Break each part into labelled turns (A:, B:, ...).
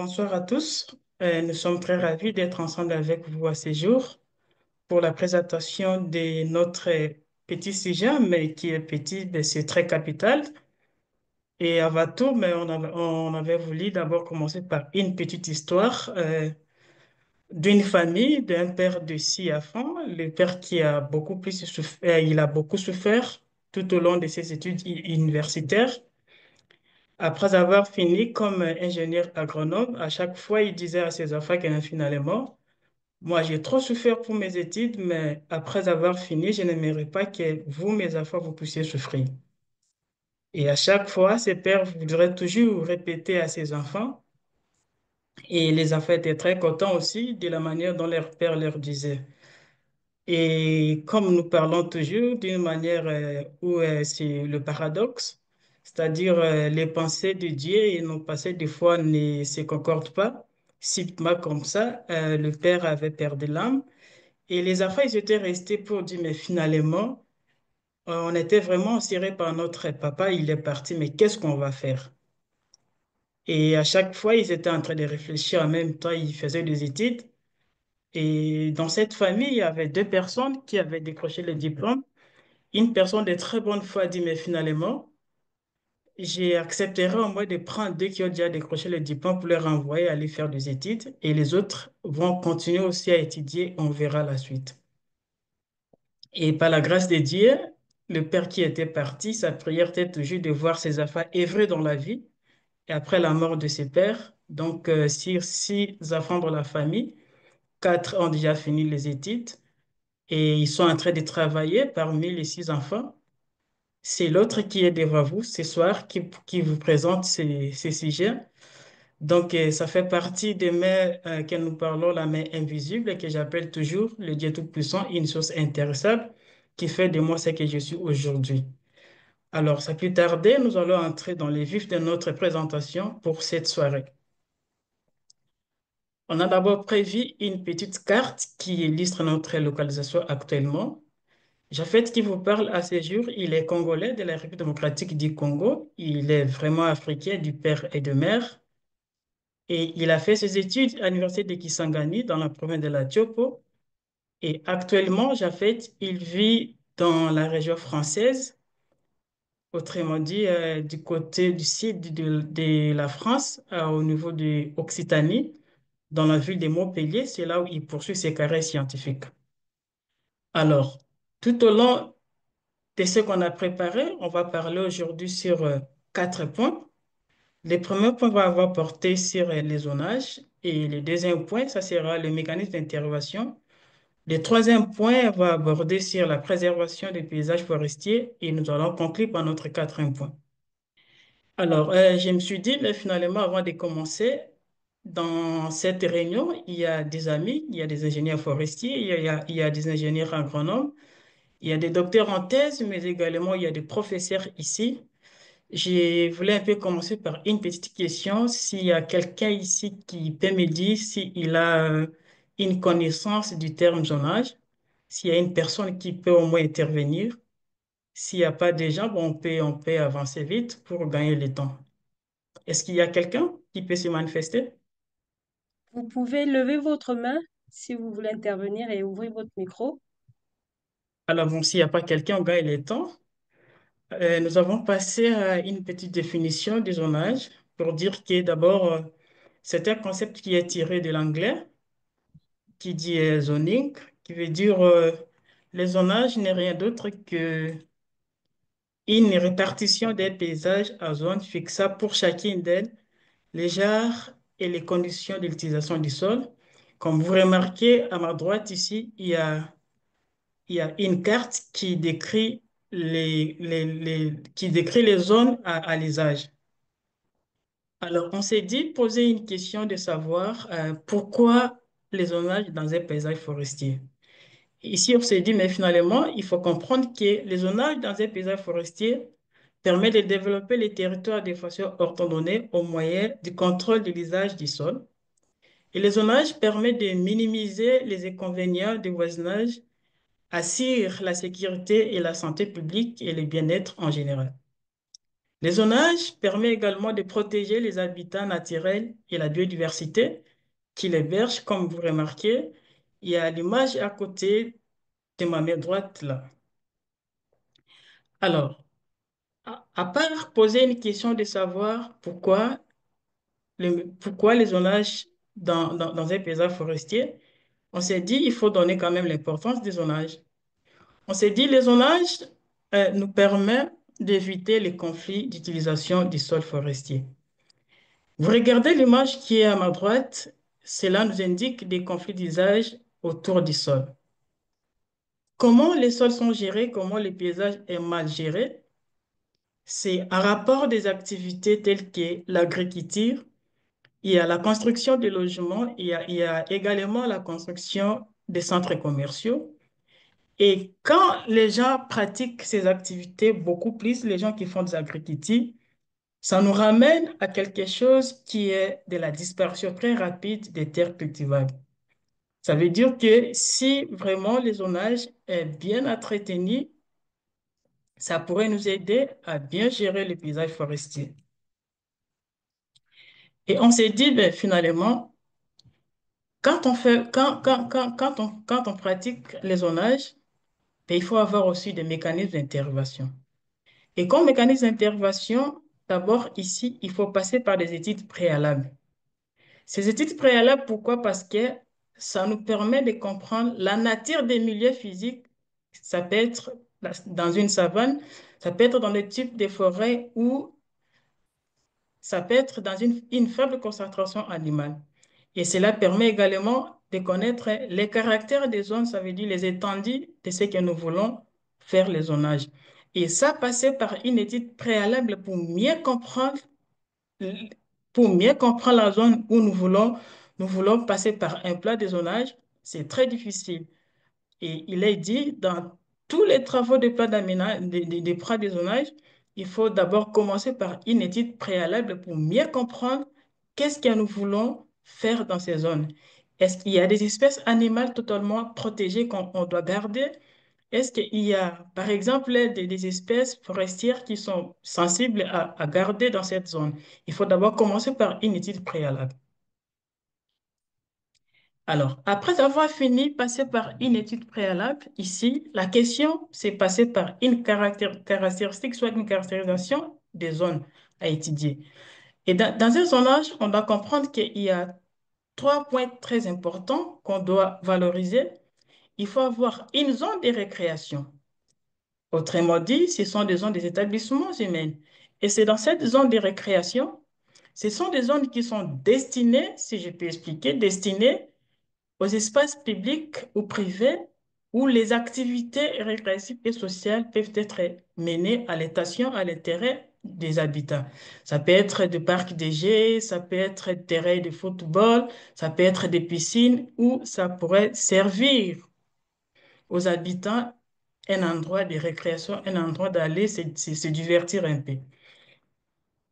A: Bonsoir à tous. Nous sommes très ravis d'être ensemble avec vous à ce jour pour la présentation de notre petit sujet, mais qui est petit, mais c'est très capital. Et avant tout, mais on avait voulu d'abord commencer par une petite histoire d'une famille, d'un père de 6 enfants. Le père qui a beaucoup plus souffert, il a beaucoup souffert tout au long de ses études universitaires. Après avoir fini comme ingénieur agronome, à chaque fois, il disait à ses enfants que finalement, moi, j'ai trop souffert pour mes études, mais après avoir fini, je n'aimerais pas que vous, mes enfants, vous puissiez souffrir. Et à chaque fois, ses pères voudraient toujours répéter à ses enfants, et les enfants étaient très contents aussi de la manière dont leur père leur disait. Et comme nous parlons toujours d'une manière où c'est le paradoxe, c'est-à-dire les pensées de Dieu et nos pensées des fois ne se concordent pas. Subitement comme ça, le père avait perdu l'âme et les enfants, ils étaient restés pour dire, mais finalement, on était vraiment serrés par notre papa, il est parti, mais qu'est-ce qu'on va faire? Et à chaque fois, ils étaient en train de réfléchir en même temps, ils faisaient des études. Et dans cette famille, il y avait deux personnes qui avaient décroché le diplôme. Une personne de très bonne foi dit, mais finalement, j'accepterai au moins de prendre deux qui ont déjà décroché le diplôme pour leur envoyer aller faire des études et les autres vont continuer aussi à étudier, on verra la suite. Et par la grâce de Dieu, le père qui était parti, sa prière était toujours de voir ses enfants œuvrer dans la vie et après la mort de ses pères. Donc, sur 6 enfants dans la famille, quatre ont déjà fini les études et ils sont en train de travailler parmi les 6 enfants. C'est l'autre qui est devant vous ce soir qui vous présente ces sujets. Donc, ça fait partie des mains que nous parlons, la main invisible, et que j'appelle toujours le Dieu Tout-Puissant, une source intéressable qui fait de moi ce que je suis aujourd'hui. Alors, sans plus tarder, nous allons entrer dans les vifs de notre présentation pour cette soirée. On a d'abord prévu une petite carte qui illustre notre localisation actuellement. Japhet qui vous parle à ce jour, il est congolais de la République démocratique du Congo. Il est vraiment africain du père et de mère. Et il a fait ses études à l'université de Kisangani dans la province de la Tiopo. Et actuellement, Japhet, il vit dans la région française, autrement dit, du côté du sud de la France, au niveau de Occitanie, dans la ville de Montpellier. C'est là où il poursuit ses carrières scientifiques. Alors, tout au long de ce qu'on a préparé, on va parler aujourd'hui sur 4 points. Le premier point va avoir porté sur les zonages et le deuxième point, ça sera le mécanisme d'intervention. Le troisième point va aborder sur la préservation des paysages forestiers et nous allons conclure par notre quatrième point. Alors, je me suis dit, mais finalement, avant de commencer, dans cette réunion, il y a des amis, il y a des ingénieurs forestiers, il y a des ingénieurs agronomes, il y a des docteurs en thèse, mais également il y a des professeurs ici. Je voulais un peu commencer par une petite question. S'il y a quelqu'un ici qui peut me dire s'il a une connaissance du terme zonage, s'il y a une personne qui peut au moins intervenir, s'il n'y a pas de gens, bon, on peut avancer vite pour gagner le temps. Est-ce qu'il y a quelqu'un qui peut se manifester?
B: Vous pouvez lever votre main si vous voulez intervenir et ouvrir votre micro.
A: Alors, bon, s'il n'y a pas quelqu'un, on gagne le temps. Nous avons passé à une petite définition du zonage pour dire que d'abord, c'est un concept qui est tiré de l'anglais qui dit zoning, qui veut dire le zonage n'est rien d'autre que une répartition des paysages à zones fixant pour chacune d'elles les genres et les conditions de l'utilisation du sol. Comme vous remarquez, à ma droite ici, il y a une carte qui décrit les zones à l'usage. Alors, on s'est dit, poser une question de savoir pourquoi les zonages dans un paysage forestier. Ici, on s'est dit, mais finalement, il faut comprendre que le zonage dans un paysage forestier permet de développer les territoires de façon ordonnée au moyen du contrôle de l'usage du sol. Et le zonage permet de minimiser les inconvénients du voisinage, assure la sécurité et la santé publique et le bien-être en général. Le zonage permet également de protéger les habitats naturels et la biodiversité qui l'hébergent, comme vous remarquez. Il y a l'image à côté de ma main droite là. Alors, à part poser une question de savoir pourquoi les zonages dans un paysage forestier, on s'est dit il faut donner quand même l'importance des zonages. On s'est dit les zonages nous permet d'éviter les conflits d'utilisation du sol forestier. Vous regardez l'image qui est à ma droite, cela nous indique des conflits d'usage autour du sol. Comment les sols sont gérés, comment le paysage est mal géré, c'est un rapport des activités telles que l'agriculture, il y a la construction de logements, il y a également la construction des centres commerciaux. Et quand les gens pratiquent ces activités, beaucoup plus les gens qui font des agricultures, ça nous ramène à quelque chose qui est de la dispersion très rapide des terres cultivables. Ça veut dire que si vraiment le zonage est bien entretenu, ça pourrait nous aider à bien gérer le paysage forestier. Et on s'est dit, ben, finalement, quand on pratique les zonages, ben, il faut avoir aussi des mécanismes d'intervention. Et comme mécanisme d'intervention, d'abord ici, il faut passer par des études préalables. Ces études préalables, pourquoi? Parce que ça nous permet de comprendre la nature des milieux physiques. Ça peut être dans une savane, ça peut être dans des types de forêts ou ça peut être dans une faible concentration animale. Et cela permet également de connaître les caractères des zones, ça veut dire les étendues de ce que nous voulons faire le zonage. Et ça, passer par une étude préalable pour mieux comprendre la zone où nous voulons passer par un plat de zonage, c'est très difficile. Et il est dit, dans tous les travaux de plan d'aménagement, des plans de zonage, il faut d'abord commencer par une étude préalable pour mieux comprendre qu'est-ce que nous voulons faire dans ces zones. Est-ce qu'il y a des espèces animales totalement protégées qu'on doit garder? Est-ce qu'il y a, par exemple, des espèces forestières qui sont sensibles à garder dans cette zone? Il faut d'abord commencer par une étude préalable. Alors, après avoir fini, passer par une étude préalable, ici, la question, c'est passer par une caractéristique, soit une caractérisation des zones à étudier. Et dans un zonage, on doit comprendre qu'il y a trois points très importants qu'on doit valoriser. Il faut avoir une zone de récréation. Autrement dit, ce sont des zones des établissements humains. Et c'est dans cette zone de récréation, ce sont des zones qui sont destinées, si je peux expliquer, destinées aux espaces publics ou privés où les activités récréatives et sociales peuvent être menées à l'intention, à l'intérêt des habitants. Ça peut être des parcs de jeux, ça peut être des terrains de football, ça peut être des piscines ou ça pourrait servir aux habitants un endroit de récréation, un endroit d'aller se divertir un peu.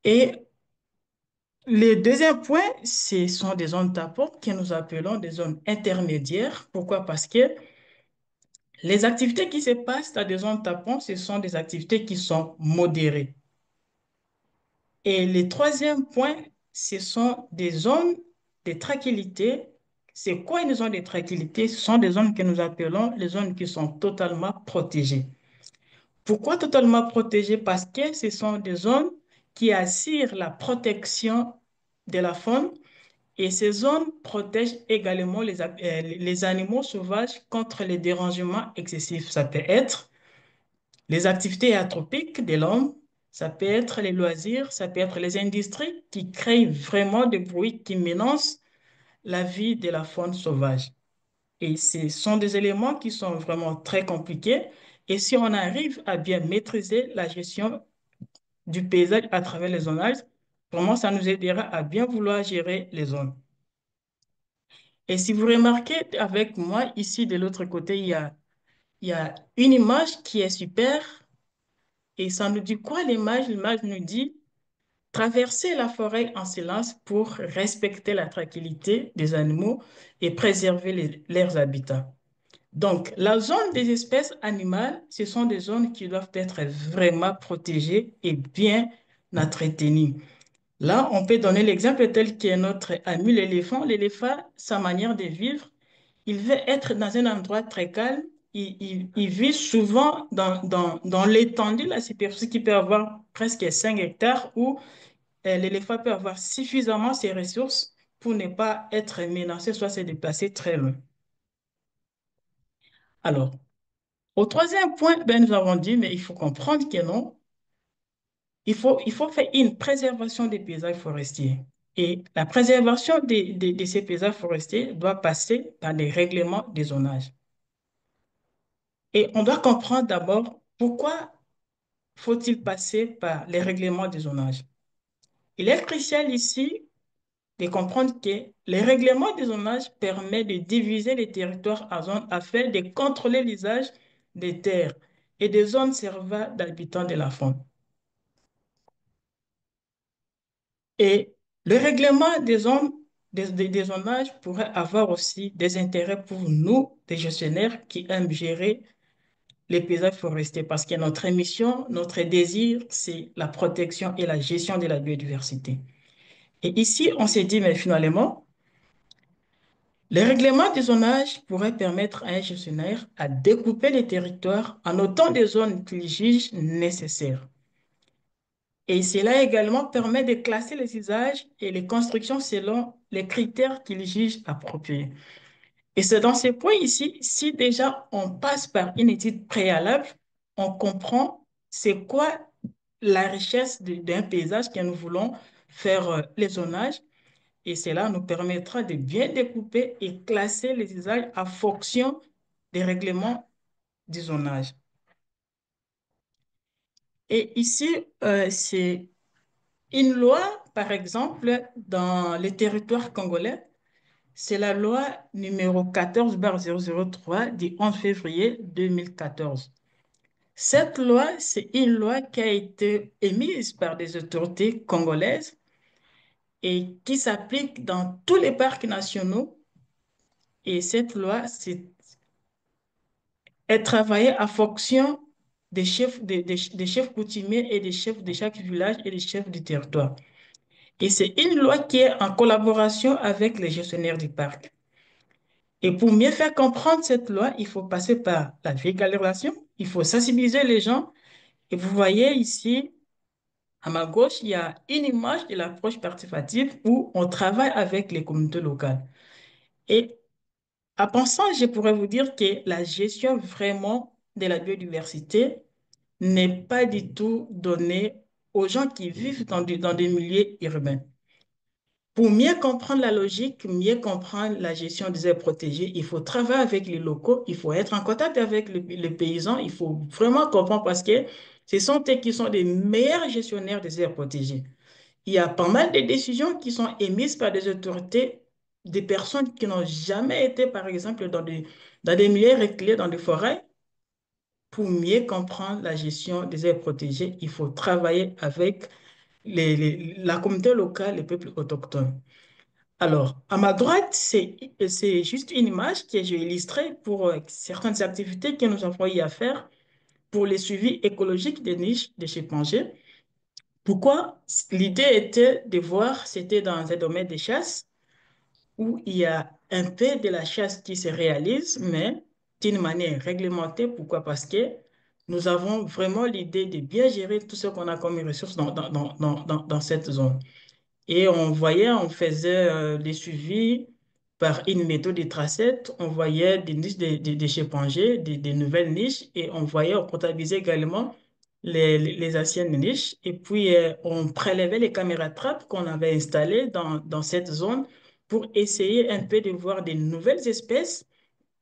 A: Et le deuxième point, ce sont des zones tampons que nous appelons des zones intermédiaires. Pourquoi? Parce que les activités qui se passent dans des zones tampons, ce sont des activités qui sont modérées. Et le troisième point, ce sont des zones de tranquillité. C'est quoi une zone de tranquillité? Ce sont des zones que nous appelons les zones qui sont totalement protégées. Pourquoi totalement protégées? Parce que ce sont des zones qui assurent la protection de la faune et ces zones protègent également les animaux sauvages contre les dérangements excessifs. Ça peut être les activités atropiques de l'homme, ça peut être les loisirs, ça peut être les industries qui créent vraiment des bruits qui menacent la vie de la faune sauvage. Et ce sont des éléments qui sont vraiment très compliqués. Et si on arrive à bien maîtriser la gestion du paysage à travers les zonages, vraiment, ça nous aidera à bien vouloir gérer les zones. Et si vous remarquez avec moi, ici de l'autre côté, il y a une image qui est super. Et ça nous dit quoi l'image? L'image nous dit traverser la forêt en silence pour respecter la tranquillité des animaux et préserver leurs habitats. Donc, la zone des espèces animales, ce sont des zones qui doivent être vraiment protégées et bien notre ethnie. Là, on peut donner l'exemple tel qu'est notre ami l'éléphant. L'éléphant, sa manière de vivre, il veut être dans un endroit très calme. Il vit souvent dans l'étendue, la superficie qui peut avoir presque 5 hectares, où l'éléphant peut avoir suffisamment ses ressources pour ne pas être menacé, soit se déplacer très loin. Alors, au troisième point, ben, nous avons dit, mais il faut comprendre que non, il faut faire une préservation des paysages forestiers. Et la préservation de ces paysages forestiers doit passer par des règlements des zonages. Et on doit comprendre d'abord pourquoi faut-il passer par les règlements des zonages. Il est crucial ici de comprendre que les règlements des zonages permettent de diviser les territoires en zones afin de contrôler l'usage des terres et des zones servant d'habitants de la faune. Et le règlement des zones, des zonages pourrait avoir aussi des intérêts pour nous, des gestionnaires qui aiment gérer les paysages forestiers, parce que notre mission, notre désir, c'est la protection et la gestion de la biodiversité. Et ici, on s'est dit, mais finalement, les règlements des zonages pourraient permettre à un gestionnaire à découper les territoires en autant de zones qu'il juge nécessaires. Et cela également permet de classer les usages et les constructions selon les critères qu'il juge appropriés. Et c'est dans ces points ici, si déjà on passe par une étude préalable, on comprend c'est quoi la richesse d'un paysage que nous voulons faire les zonages. Et cela nous permettra de bien découper et classer les usages en fonction des règlements du zonage. Et ici, c'est une loi, par exemple, dans les territoires congolais, c'est la loi numéro 14/003 du 11 février 2014. Cette loi, c'est une loi qui a été émise par des autorités congolaises et qui s'applique dans tous les parcs nationaux. Et cette loi, est travaillée en fonction des chefs, des chefs coutumiers et des chefs de chaque village et des chefs du territoire. Et c'est une loi qui est en collaboration avec les gestionnaires du parc. Et pour mieux faire comprendre cette loi, il faut passer par la vulgarisation, il faut sensibiliser les gens. Et vous voyez ici, à ma gauche, il y a une image de l'approche participative où on travaille avec les communautés locales. Et en pensant, je pourrais vous dire que la gestion vraiment de la biodiversité n'est pas du tout donnée aux gens qui vivent dans des milieux urbains. Pour mieux comprendre la logique, mieux comprendre la gestion des aires protégées, il faut travailler avec les locaux, il faut être en contact avec les paysans, il faut vraiment comprendre parce que ce sont eux qui sont les meilleurs gestionnaires des aires protégées. Il y a pas mal de décisions qui sont émises par des autorités, des personnes qui n'ont jamais été, par exemple, dans des milieux reculés, dans des forêts. Pour mieux comprendre la gestion des aires protégées, il faut travailler avec la communauté locale, les peuples autochtones. Alors, à ma droite, c'est juste une image que j'ai illustrée pour certaines activités que nous avons eu à faire pour le suivi écologique des niches de chimpanzés. Pourquoi? L'idée était de voir, c'était dans un domaine de chasse où il y a un peu de la chasse qui se réalise, mais d'une manière réglementée. Pourquoi? Parce que nous avons vraiment l'idée de bien gérer tout ce qu'on a comme ressources dans cette zone. Et on voyait, on faisait des suivis par une méthode de tracette. On voyait des niches de chimpanzés, des nouvelles niches, et on voyait, on comptabilisait également les anciennes niches. Et puis, on prélevait les caméras trappes qu'on avait installées dans cette zone pour essayer un peu de voir des nouvelles espèces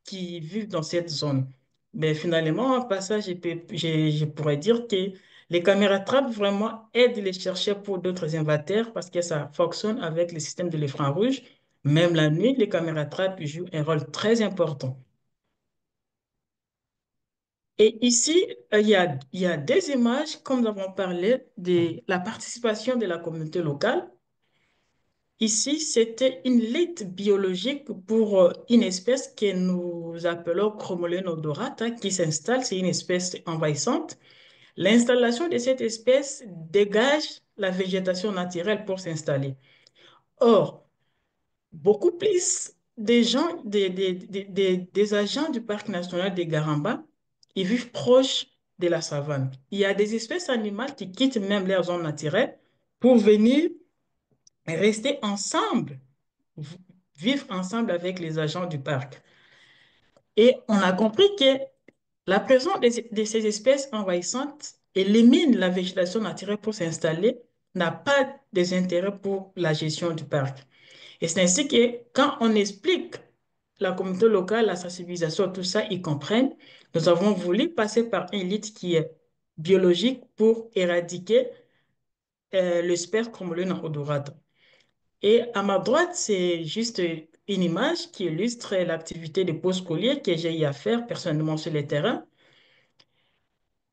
A: qui vivent dans cette zone. Mais finalement, en passage, je pourrais dire que les caméras trappes vraiment aident les chercheurs pour d'autres inventaires parce que ça fonctionne avec le système de l'écran rouge. Même la nuit, les caméras trappes jouent un rôle très important. Et ici, il y a des images, comme nous avons parlé, de la participation de la communauté locale. Ici, c'était une lutte biologique pour une espèce que nous appelons Chromolen odorata qui s'installe. C'est une espèce envahissante. L'installation de cette espèce dégage la végétation naturelle pour s'installer. Or, beaucoup plus des gens, des agents du parc national des Garamba, ils vivent proches de la savane. Il y a des espèces animales qui quittent même leur zone naturelle pour venir rester ensemble, v- vivre ensemble avec les agents du parc. Et on a compris que la présence de ces espèces envahissantes élimine la végétation naturelle pour s'installer, n'a pas des intérêts pour la gestion du parc. Et c'est ainsi que quand on explique la communauté locale, la sensibilisation, tout ça, ils comprennent. Nous avons voulu passer par un lutte qui est biologique pour éradiquer le sperme odorata. Et à ma droite, c'est juste une image qui illustre l'activité de pose collier que j'ai eu à faire personnellement sur le terrain.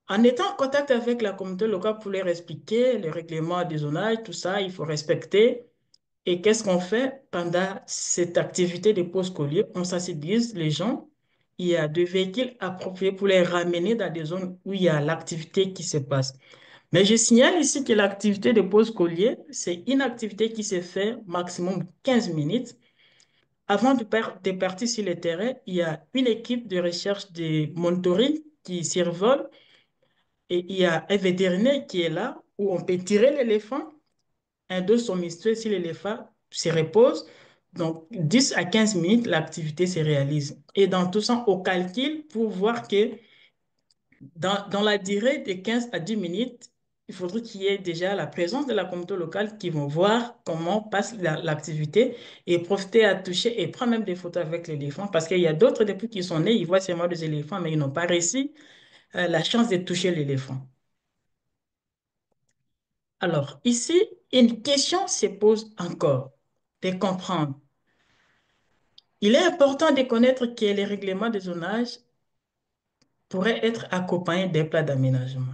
A: En étant en contact avec la communauté locale pour leur expliquer les règlements des zonages, tout ça, il faut respecter. Et qu'est-ce qu'on fait pendant cette activité de pose collier? On sensibilise les gens. Il y a des véhicules appropriés pour les ramener dans des zones où il y a l'activité qui se passe. Mais je signale ici que l'activité de pose collier, c'est une activité qui se fait maximum 15 minutes. Avant de partir sur le terrain, il y a une équipe de recherche de monitoring qui survole et il y a un vétérinaire qui est là où on peut tirer l'éléphant. Un dos sont menstrués si l'éléphant se repose. Donc, 10 à 15 minutes, l'activité se réalise. Et dans tout ça, on calcule pour voir que dans la durée de 15 à 10 minutes, il faudrait qu'il y ait déjà la présence de la communauté locale qui vont voir comment passe l'activité et profiter à toucher et prendre même des photos avec l'éléphant parce qu'il y a d'autres depuis qu'ils sont nés, ils voient seulement des éléphants, mais ils n'ont pas réussi la chance de toucher l'éléphant. Alors, ici, une question se pose encore, de comprendre. Il est important de connaître que les règlements de zonage pourraient être accompagnés des plans d'aménagement.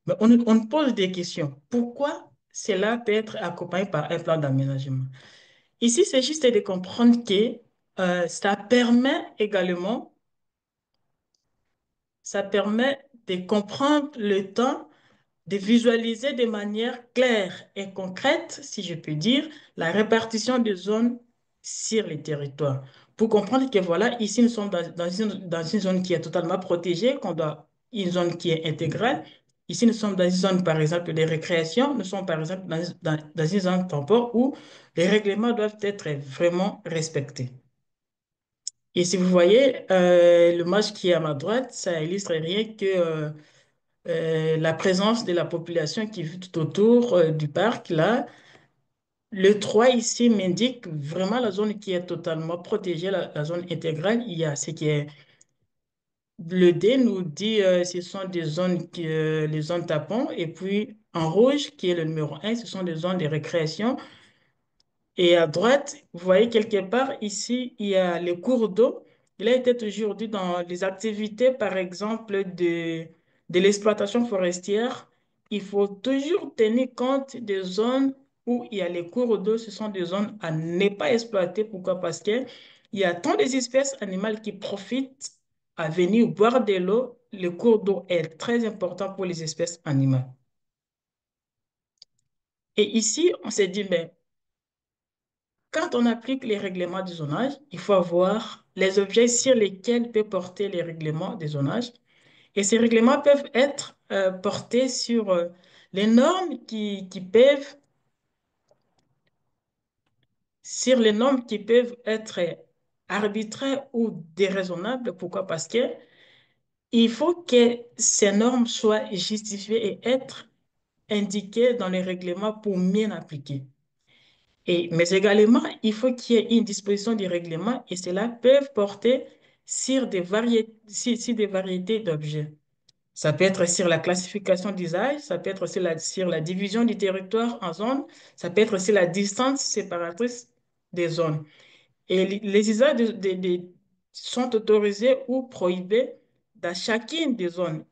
A: Mais on pose des questions. Pourquoi cela peut être accompagné par un plan d'aménagement? Ici, c'est juste de comprendre que ça permet également, ça permet de comprendre le temps de visualiser de manière claire et concrète, si je peux dire, la répartition des zones sur les territoires. Pour comprendre que voilà, ici nous sommes dans une zone qui est totalement protégée, une zone qui est intégrale. Ici, nous sommes dans une zone, par exemple, de récréation. Nous sommes, par exemple, dans une zone temporaire où les règlements doivent être vraiment respectés. Et si vous voyez, le match qui est à ma droite, ça illustre rien que la présence de la population qui vit tout autour du parc, là. Le 3 ici m'indique vraiment la zone qui est totalement protégée, la zone intégrale. Il y a ce qui est... Le D nous dit ce sont des zones les zones tapons. Et puis en rouge, qui est le numéro 1, ce sont des zones de récréation. Et à droite, vous voyez quelque part, ici, il y a le cours d'eau. Il a été toujours dit dans les activités, par exemple, de l'exploitation forestière. Il faut toujours tenir compte des zones où il y a les cours d'eau. Ce sont des zones à ne pas exploiter. Pourquoi? Parce qu'il y a tant d'espèces animales qui profitent à venir boire de l'eau. Le cours d'eau est très important pour les espèces animales. Et ici, on s'est dit, mais quand on applique les règlements du zonage, il faut avoir les objets sur lesquels peut porter les règlements du zonage. Et ces règlements peuvent être portés sur les normes sur les normes qui peuvent être arbitraires ou déraisonnables. Pourquoi? Parce que il faut que ces normes soient justifiées et être indiquées dans les règlements pour mieux appliquer. Mais également, il faut qu'il y ait une disposition du règlement et cela peut porter sur des variétés d'objets. Ça peut être sur la classification d'usage, ça peut être sur la division du territoire en zones, ça peut être sur la distance séparatrice des zones. Et les usages sont autorisés ou prohibés dans chacune des zones.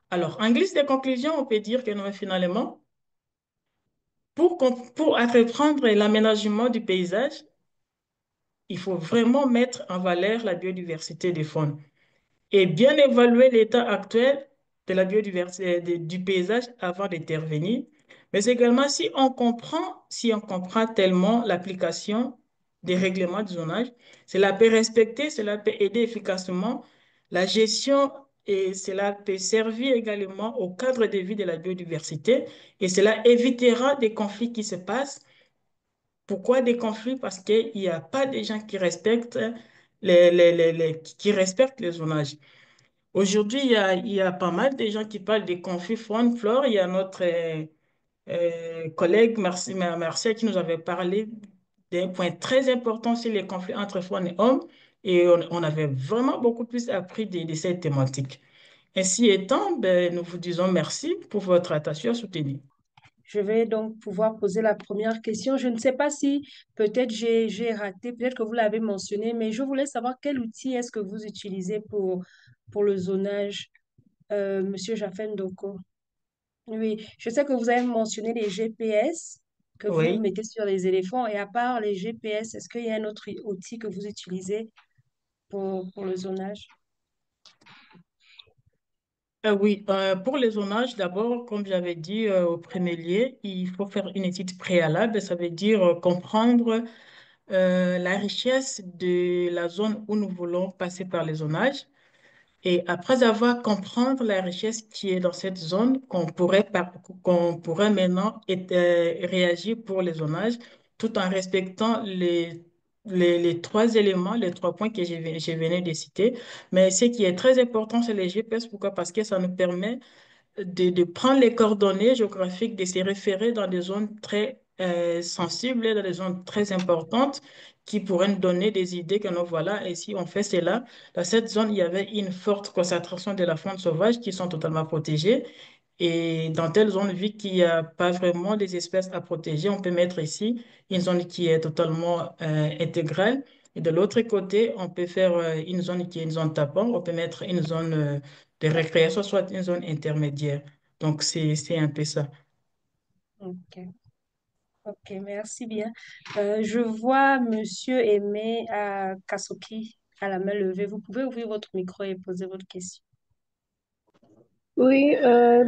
A: Alors, en guise de conclusion, on peut dire que non, finalement, pour entreprendre l'aménagement du paysage, il faut vraiment mettre en valeur la biodiversité des faunes et bien évaluer l'état actuel de la biodiversité, du paysage avant d'intervenir. Mais également, si on comprend tellement l'application des règlements de zonage, cela peut respecter, cela peut aider efficacement la gestion et cela peut servir également au cadre de vie de la biodiversité et cela évitera des conflits qui se passent. Pourquoi des conflits? Parce qu'il n'y a pas de gens qui respectent qui respectent les zonages. Aujourd'hui, il y a pas mal de gens qui parlent des conflits faune-flore. Il y a notre collègue Martial qui nous avait parlé d'un point très important sur les conflits entre faune et homme. Et on avait vraiment beaucoup plus appris de cette thématique. Ainsi étant, ben, nous vous disons merci pour votre attention soutenue.
B: Je vais donc pouvoir poser la première question. Je ne sais pas si peut-être j'ai raté, peut-être que vous l'avez mentionné, mais je voulais savoir quel outil est-ce que vous utilisez pour le zonage, Monsieur Jaffen Doko. Oui, je sais que vous avez mentionné les GPS que vous
A: Oui.
B: mettez sur les éléphants et à part les GPS, est-ce qu'il y a un autre outil que vous utilisez pour le zonage?
A: Oui, pour les zonages, d'abord, comme j'avais dit au premier lieu, il faut faire une étude préalable. Ça veut dire comprendre la richesse de la zone où nous voulons passer par les zonages. Et après avoir comprendre la richesse qui est dans cette zone, qu'on pourrait maintenant réagir pour les zonages, tout en respectant les trois éléments, les trois points que je venais de citer. Mais ce qui est très important, c'est les GPS. Pourquoi? Parce que ça nous permet de prendre les coordonnées géographiques, de se référer dans des zones très sensibles, dans des zones très importantes qui pourraient nous donner des idées que nous voilà. Et si on fait cela, dans cette zone, il y avait une forte concentration de la faune sauvage qui sont totalement protégées. Et dans telle zone, vu qu'il n'y a pas vraiment des espèces à protéger, on peut mettre ici une zone qui est totalement intégrale. Et de l'autre côté, on peut faire une zone qui est une zone tapon. On peut mettre une zone de récréation, soit une zone intermédiaire. Donc, c'est un peu ça.
B: Ok, ok, merci bien. Je vois Monsieur Aimé Kasoki à la main levée. Vous pouvez ouvrir votre micro et poser votre question.
C: Oui,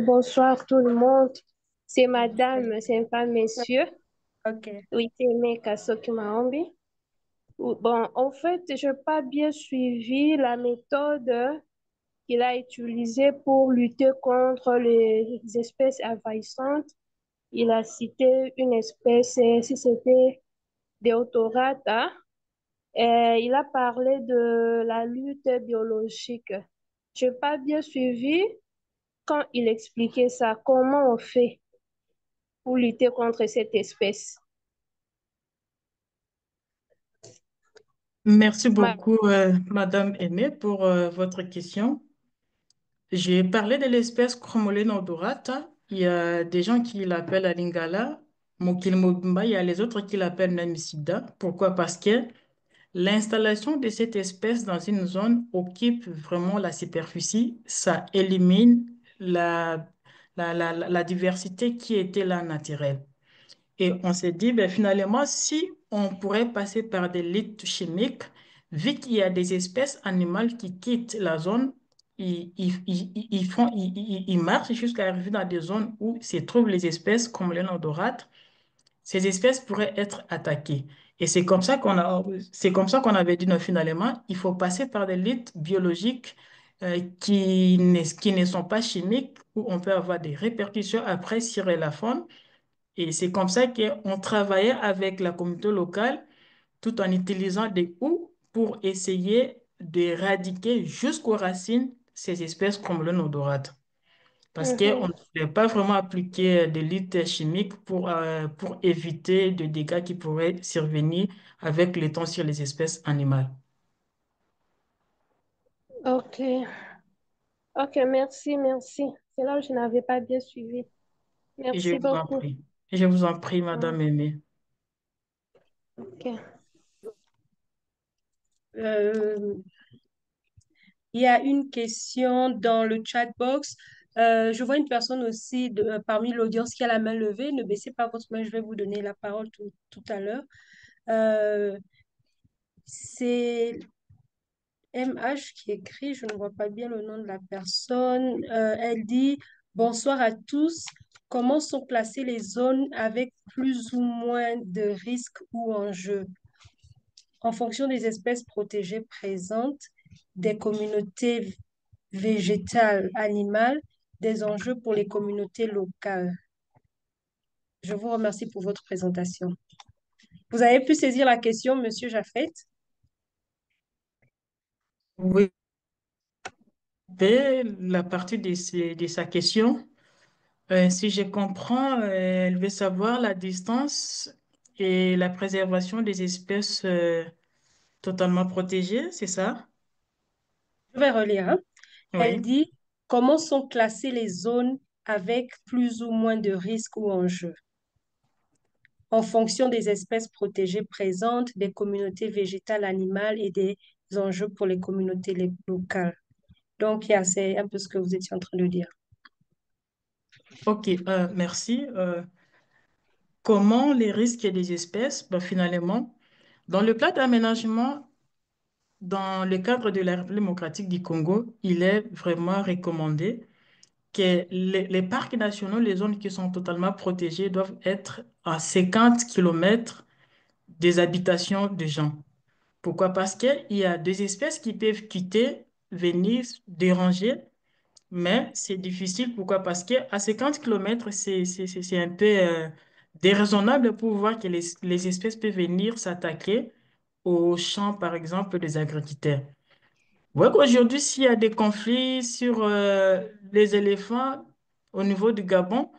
C: bonsoir tout le monde. C'est madame, c'est pas monsieur.
B: Ok.
C: Oui, c'est Meka Sokimaombi. Bon, en fait, je n'ai pas bien suivi la méthode qu'il a utilisée pour lutter contre les espèces envahissantes. Il a cité une espèce, si c'était Deotorata. Il a parlé de la lutte biologique. Je n'ai pas bien suivi quand il expliquait ça, comment on fait pour lutter contre cette espèce.
A: Merci
C: Ma-
A: beaucoup, Madame Aimée, pour votre question. J'ai parlé de l'espèce Chromolena odorata. Il y a des gens qui l'appellent à Lingala, Mokilmobimba. Il y a les autres qui l'appellent Nemsida. Pourquoi? Parce que l'installation de cette espèce dans une zone occupe vraiment la superficie. Ça élimine la diversité qui était là naturelle. Et on s'est dit, ben, finalement, si on pourrait passer par des luttes chimiques, vu qu'il y a des espèces animales qui quittent la zone, ils marchent jusqu'à arriver dans des zones où se trouvent les espèces comme le nodorate. Ces espèces pourraient être attaquées. Et c'est comme ça qu'on avait dit, non, finalement, il faut passer par des luttes biologiques qui ne sont pas chimiques, où on peut avoir des répercussions après sur la faune et c'est comme ça qu'on travaillait avec la communauté locale tout en utilisant des houes pour essayer d'éradiquer jusqu'aux racines ces espèces comme le nodorate. Parce qu'on
C: Mhm.
A: ne voulait pas vraiment appliquer des luttes chimiques pour éviter des dégâts qui pourraient survenir avec le temps sur les espèces animales.
C: Ok, ok, merci, merci. C'est là où je n'avais pas bien suivi.
A: Et je
C: Merci
A: vous en
C: beaucoup.
A: prie. Je vous en prie,
C: Mm,
A: Madame Aimée.
C: ok.
B: Euh, il y a une question dans le chat box. Je vois une personne aussi parmi l'audience qui a la main levée. Ne baissez pas votre main, je vais vous donner la parole tout à l'heure. Euh, c'est MH qui écrit, je ne vois pas bien le nom de la personne. Elle dit, bonsoir à tous. Comment sont classées les zones avec plus ou moins de risques ou enjeux en fonction des espèces protégées présentes, des communautés végétales, animales, des enjeux pour les communautés locales? Je vous remercie pour votre présentation. Vous avez pu saisir la question, Monsieur Jaffet?
A: Oui, la partie de sa question. Si je comprends, elle veut savoir la distance et la préservation des espèces totalement protégées, c'est ça?
B: Je vais relire, hein. Elle
A: Oui.
B: dit, comment sont classées les zones avec plus ou moins de risques ou enjeux en fonction des espèces protégées présentes, des communautés végétales, animales et des enjeux pour les communautés locales. Donc, c'est un peu ce que vous étiez en train de dire.
A: Ok, merci. Comment les risques des espèces? Ben, finalement, dans le plan d'aménagement, dans le cadre de la République démocratique du Congo, il est vraiment recommandé que les parcs nationaux, les zones qui sont totalement protégées, doivent être à 50 kilomètres des habitations des gens. Pourquoi? Parce qu'il y a des espèces qui peuvent quitter, venir déranger, mais c'est difficile. Pourquoi? Parce qu'à 50 kilomètres, c'est un peu déraisonnable pour voir que les espèces peuvent venir s'attaquer aux champs, par exemple, des agriculteurs. Ouais, qu'aujourd'hui, s'il y a des conflits sur les éléphants au niveau du Gabon,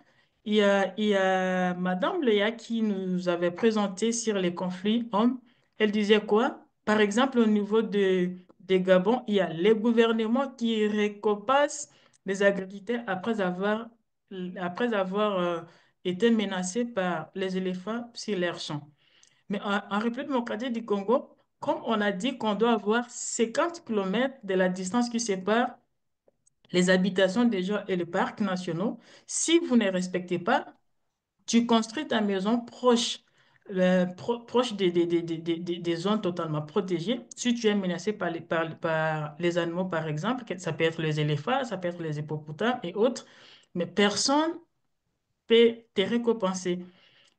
A: il y a Madame Léa qui nous avait présenté sur les conflits hommes. Elle disait quoi? Par exemple, au niveau des Gabon, il y a les gouvernements qui récompensent les agriculteurs après avoir été menacés par les éléphants sur leurs champs. Mais en République démocratique du Congo, comme on a dit qu'on doit avoir 50 kilomètres de la distance qui sépare les habitations des gens et les parcs nationaux, si vous ne respectez pas, tu construis ta maison proche, proche des zones totalement protégées. Si tu es menacé par les animaux, par exemple, ça peut être les éléphants, ça peut être les hippopotames et autres, mais personne peut te récompenser.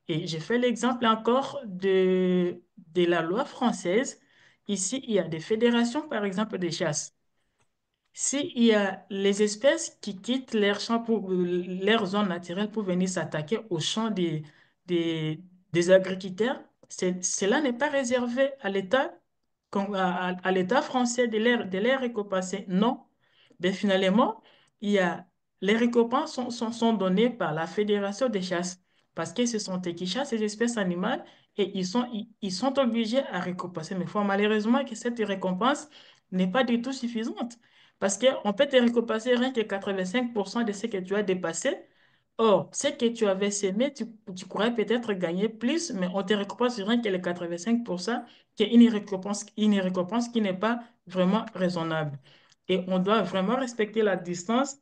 A: Et j'ai fait l'exemple encore de la loi française. Ici, il y a des fédérations, par exemple, des chasses. S'il y a les espèces qui quittent leur champ leur zone naturelle pour venir s'attaquer aux champs des, des agriculteurs, cela n'est pas réservé à l'État, à l'État français de les récompenser. Non. Mais finalement, il y a, les récompenses sont données par la Fédération des chasses parce que ce sont eux qui chassent ces espèces animales et ils sont obligés à récompenser. Mais fort malheureusement que cette récompense n'est pas du tout suffisante. Parce qu'on peut te récompenser rien que 85% de ce que tu as dépassé. Or, ce que tu avais sémé, tu pourrais peut-être gagner plus, mais on te récompense rien que les 85%, qui est une récompense qui n'est pas vraiment raisonnable. Et on doit vraiment respecter la distance,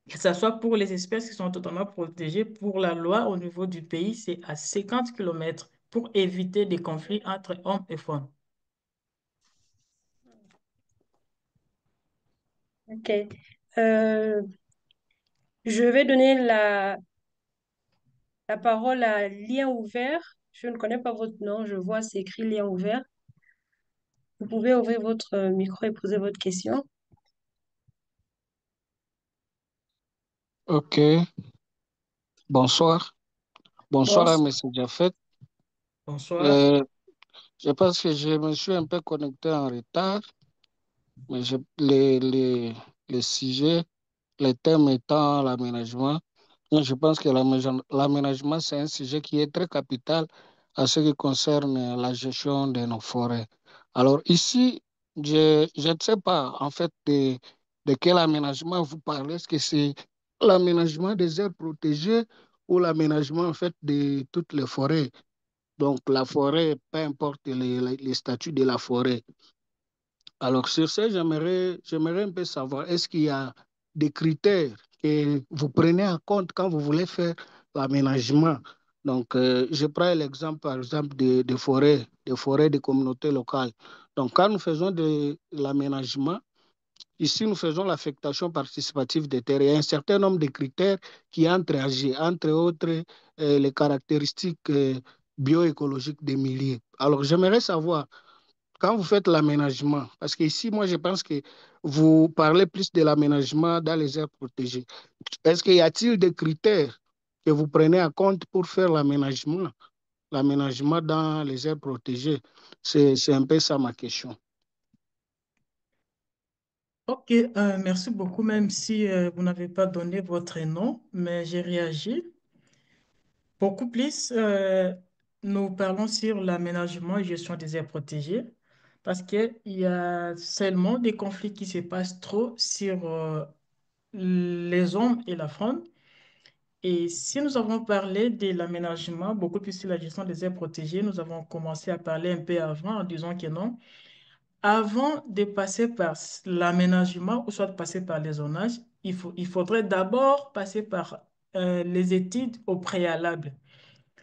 A: que ce soit pour les espèces qui sont totalement protégées. Pour la loi au niveau du pays, c'est à 50 kilomètres pour éviter des conflits entre hommes et femmes.
B: OK. Euh, je vais donner la parole à Lien ouvert. Je ne connais pas votre nom. Je vois, c'est écrit Lien ouvert. Vous pouvez ouvrir votre micro et poser votre question.
D: Ok, bonsoir. Bonsoir à
B: Bonsoir.
D: M. Jaffet.
A: Bonsoir.
D: Euh, je pense que je me suis un peu connecté en retard, mais le sujet, le thème étant l'aménagement. Donc, je pense que l'aménagement, c'est un sujet qui est très capital à ce qui concerne la gestion de nos forêts. Alors ici, je ne sais pas en fait de quel aménagement vous parlez. Est-ce que c'est l'aménagement des aires protégées ou l'aménagement en fait de toutes les forêts? Donc la forêt, peu importe les statuts de la forêt. Alors, sur ce, j'aimerais un peu savoir, est-ce qu'il y a des critères que vous prenez en compte quand vous voulez faire l'aménagement? Donc, je prends l'exemple, par exemple, des forêts des communautés locales. Donc, quand nous faisons de l'aménagement, ici, nous faisons l'affectation participative des terres. Il y a un certain nombre de critères qui entrent à agir, entre autres les caractéristiques bioécologiques des milieux. Alors, j'aimerais savoir, quand vous faites l'aménagement, parce qu'ici, moi, je pense que vous parlez plus de l'aménagement dans les aires protégées. Est-ce qu'il y a-t-il des critères que vous prenez en compte pour faire l'aménagement dans les aires protégées? C'est un peu ça ma question.
A: Ok, merci beaucoup, même si vous n'avez pas donné votre nom, mais j'ai réagi. Beaucoup plus, nous parlons sur l'aménagement et gestion des aires protégées parce qu'il y a seulement des conflits qui se passent trop sur les hommes et la faune. Et si nous avons parlé de l'aménagement, beaucoup plus sur la gestion des aires protégées, nous avons commencé à parler un peu avant en disant que non. Avant de passer par l'aménagement ou soit de passer par les zonages, il faudrait d'abord passer par les études au préalable.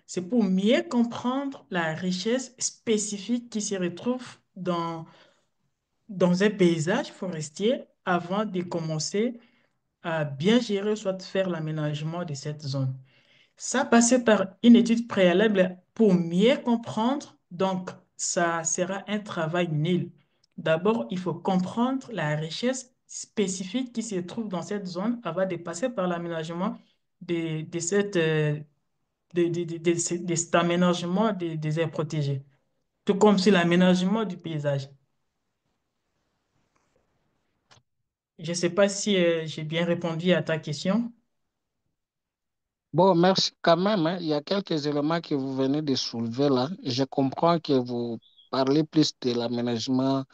A: C'est pour mieux comprendre la richesse spécifique qui se retrouve dans un paysage forestier avant de commencer à bien gérer, soit faire l'aménagement de cette zone. Ça passait par une étude préalable pour mieux comprendre, donc ça sera un travail nul. D'abord, il faut comprendre la richesse spécifique qui se trouve dans cette zone avant de passer par l'aménagement de cette, de cet aménagement des aires protégées, tout comme sur l'aménagement du paysage. Je ne sais pas si j'ai bien répondu à ta question.
D: Bon, merci quand même, hein. Il y a quelques éléments que vous venez de soulever là. Je comprends que vous parlez plus de l'aménagement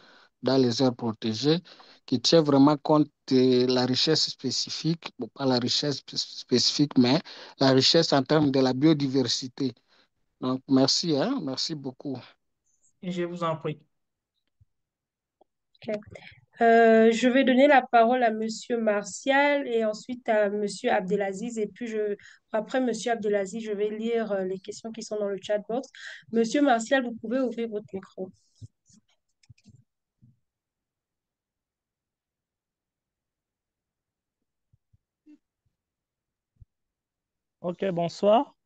D: dans les aires protégées, qui tient vraiment compte de la richesse spécifique, bon, pas la richesse spécifique, mais la richesse en termes de la biodiversité. Donc, merci, hein, merci beaucoup.
A: Je vous en prie.
B: Ok. Je vais donner la parole à Monsieur Martial et ensuite à Monsieur Abdelaziz. Et puis, après Monsieur Abdelaziz, je vais lire les questions qui sont dans le chat box. Monsieur Martial, vous pouvez ouvrir votre micro.
E: Ok, bonsoir.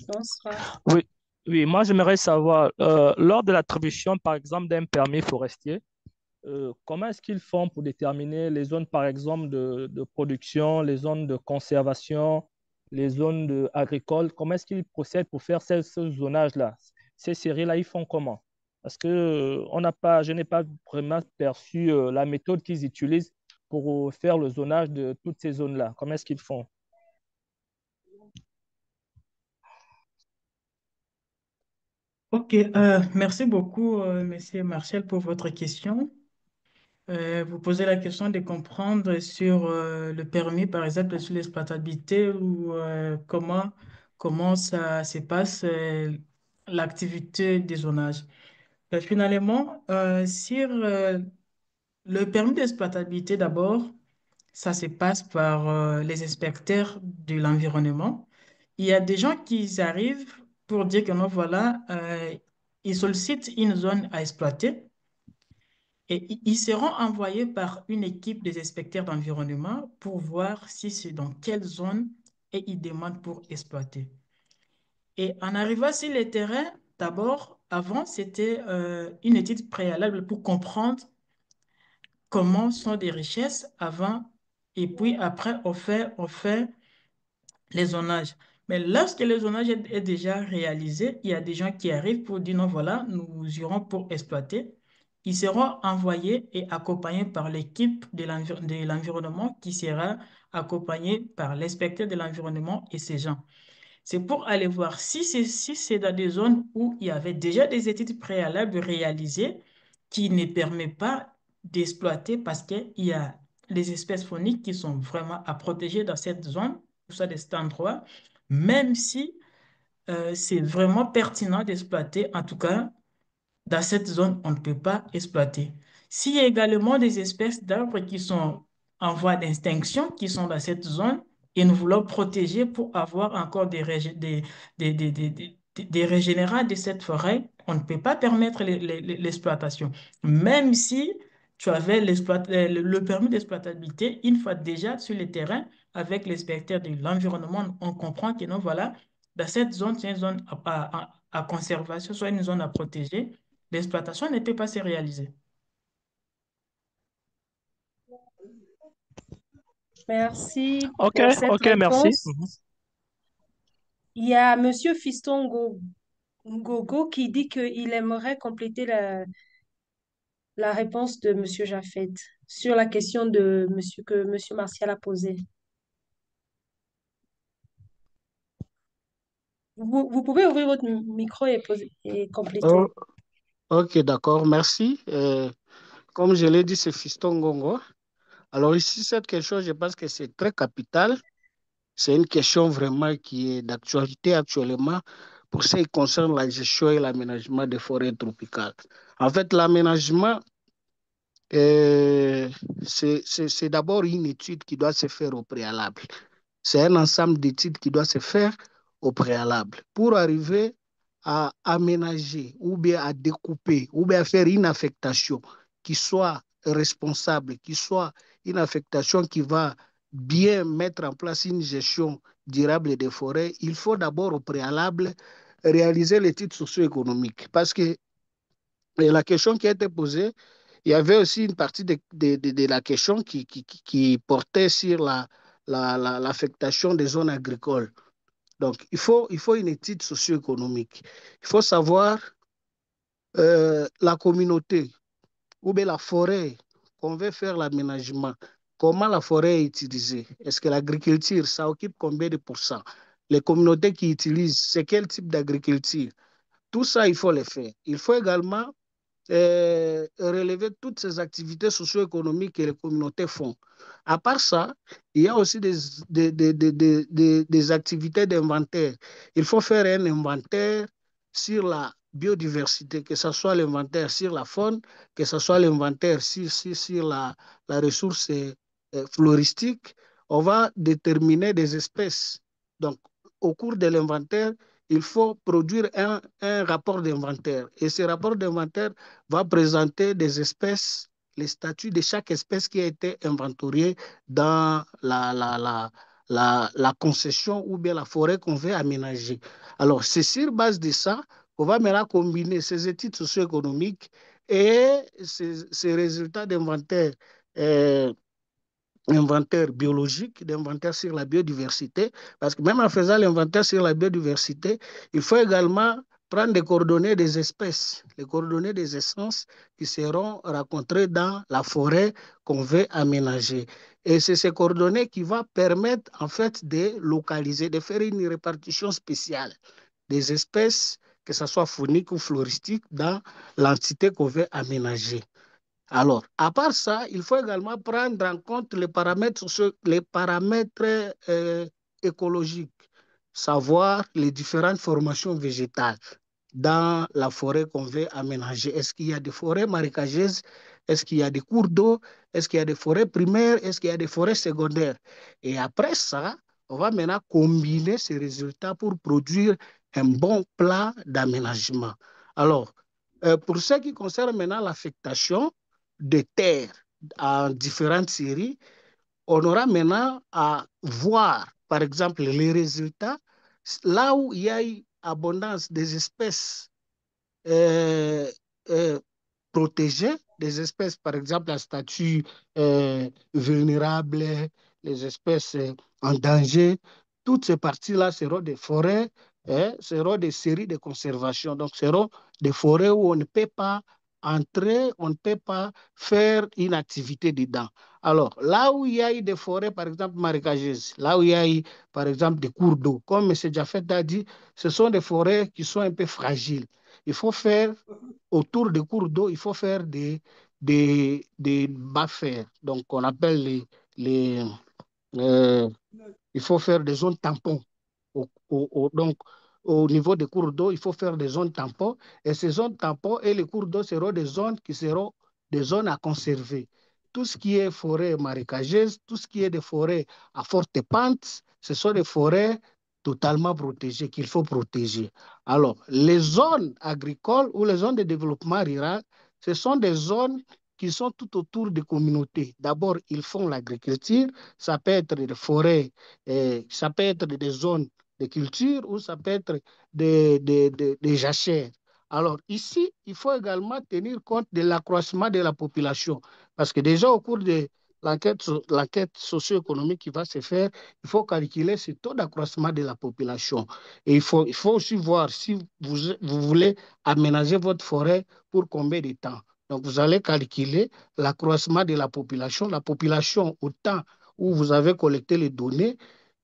B: Bonsoir.
E: Oui, oui, moi j'aimerais savoir, lors de l'attribution, par exemple, d'un permis forestier, comment est-ce qu'ils font pour déterminer les zones, par exemple, de production, les zones de conservation, les zones agricoles? Comment est-ce qu'ils procèdent pour faire ce zonage-là? Ces séries-là, ils font comment? Parce que je n'ai pas vraiment perçu la méthode qu'ils utilisent pour faire le zonage de toutes ces zones-là. Comment est-ce qu'ils font?
A: Ok, merci beaucoup, Monsieur Martial, pour votre question. Vous posez la question de comprendre sur le permis, par exemple, sur l'exploitabilité ou comment ça se passe, l'activité des zonages. Finalement, sur le permis d'exploitabilité, d'abord, ça se passe par les inspecteurs de l'environnement. Il y a des gens qui arrivent pour dire que non, voilà, ils sollicitent une zone à exploiter et ils seront envoyés par une équipe des inspecteurs d'environnement pour voir si c'est dans quelle zone et ils demandent pour exploiter. Et en arrivant sur le terrain, d'abord, avant, c'était une étude préalable pour comprendre comment sont des richesses avant et puis après, on fait les zonages. Mais lorsque le zonage est déjà réalisé, il y a des gens qui arrivent pour dire non, voilà, nous irons pour exploiter. Ils seront envoyés et accompagnés par l'équipe de l'environnement qui sera accompagnée par l'inspecteur de l'environnement et ces gens. C'est pour aller voir si c'est dans des zones où il y avait déjà des études préalables réalisées qui ne permettent pas d'exploiter parce qu'il y a les espèces fauniques qui sont vraiment à protéger dans cette zone, ou soit de cet endroit, même si c'est vraiment pertinent d'exploiter. En tout cas, dans cette zone, on ne peut pas exploiter. S'il y a également des espèces d'arbres qui sont en voie d'extinction, qui sont dans cette zone, et nous voulons protéger pour avoir encore des régénérats de cette forêt, on ne peut pas permettre l'exploitation. Même si tu avais le permis d'exploitabilité, une fois déjà sur le terrain, avec l'inspecteur de l'environnement, on comprend que non, voilà, dans cette zone, c'est une zone à conservation, soit une zone à protéger, l'exploitation ne peut pas se réaliser.
B: Merci
E: Ok,
B: pour cette
E: ok, merci.
B: réponse. Il y a Monsieur Fiston Ngogo qui dit qu'il aimerait compléter la réponse de Monsieur Jaffet sur la question que Monsieur Martial a posée. Vous pouvez ouvrir votre micro et
D: Oh,
B: compléter.
D: ok, d'accord, merci. Comme je l'ai dit, c'est Fiston Gongo. Alors ici, cette question, je pense que c'est très capital. C'est une question vraiment qui est d'actualité actuellement pour ce qui concerne la gestion et l'aménagement des forêts tropicales. En fait, l'aménagement, euh, c'est d'abord une étude qui doit se faire au préalable. C'est un ensemble d'études qui doit se faire au préalable pour arriver à aménager ou bien à découper ou bien à faire une affectation qui soit responsable, qui soit une affectation qui va bien mettre en place une gestion durable des forêts. Il faut d'abord au préalable réaliser l'étude socio-économique parce que la question qui a été posée, il y avait aussi une partie de la question qui portait sur l'affectation des zones agricoles. Donc, il faut une étude socio-économique. Il faut savoir la communauté ou bien la forêt qu'on veut faire l'aménagement. Comment la forêt est utilisée? Est-ce que l'agriculture, ça occupe combien de pourcents? Les communautés qui utilisent, c'est quel type d'agriculture? Tout ça, il faut le faire. Il faut également relever toutes ces activités socio-économiques que les communautés font. À part ça, il y a aussi des activités d'inventaire. Il faut faire un inventaire sur la biodiversité, que ce soit l'inventaire sur la faune, que ce soit l'inventaire sur la ressource floristique. On va déterminer des espèces. Donc, au cours de l'inventaire, il faut produire un rapport d'inventaire. Et ce rapport d'inventaire va présenter des espèces, les statuts de chaque espèce qui a été inventoriée dans la concession ou bien la forêt qu'on veut aménager. Alors, c'est sur base de ça qu'on va maintenant combiner ces études socio-économiques et ces résultats d'inventaire inventaire biologique, d'inventaire sur la biodiversité, parce que même en faisant l'inventaire sur la biodiversité, il faut également prendre les coordonnées des espèces, les coordonnées des essences qui seront rencontrées dans la forêt qu'on veut aménager. Et c'est ces coordonnées qui vont permettre en fait de localiser, de faire une répartition spéciale des espèces, que ce soit faunique ou floristique, dans l'entité qu'on veut aménager. Alors, à part ça, il faut également prendre en compte les paramètres écologiques, savoir les différentes formations végétales dans la forêt qu'on veut aménager. Est-ce qu'il y a des forêts marécageuses? Est-ce qu'il y a des cours d'eau? Est-ce qu'il y a des forêts primaires? Est-ce qu'il y a des forêts secondaires? Et après ça, on va maintenant combiner ces résultats pour produire un bon plan d'aménagement. Alors, pour ce qui concerne maintenant l'affectation de terres en différentes séries, on aura maintenant à voir, par exemple, les résultats là où il y a eu abondance des espèces euh, euh, protégées, des espèces, par exemple, à statut vulnérable, les espèces en danger. Toutes ces parties-là seront des forêts, seront des séries de conservation. Donc, seront des forêts où on ne peut pas entrer, on ne peut pas faire une activité dedans. Alors, là où il y a eu des forêts, par exemple, marécageuses, là où il y a eu, par exemple, des cours d'eau, comme M. Jaffet a dit, ce sont des forêts qui sont un peu fragiles. Il faut faire, autour des cours d'eau, il faut faire des buffers. Donc, on appelle euh, il faut faire des zones tampons. Donc, au niveau des cours d'eau, il faut faire des zones tampons. Et ces zones tampons et les cours d'eau seront des zones qui seront des zones à conserver. Tout ce qui est forêt marécageuse, tout ce qui est des forêts à forte pente, ce sont des forêts totalement protégées qu'il faut protéger. Alors, les zones agricoles ou les zones de développement rural, ce sont des zones qui sont tout autour des communautés. D'abord, ils font l'agriculture, ça peut être des forêts, ça peut être des zones de culture ou ça peut être des jachères. Alors ici, il faut également tenir compte de l'accroissement de la population parce que déjà au cours de l'enquête socio-économique qui va se faire, il faut calculer ce taux d'accroissement de la population. Et il faut aussi voir si vous voulez aménager votre forêt pour combien de temps. Donc, vous allez calculer l'accroissement de la population au temps où vous avez collecté les données.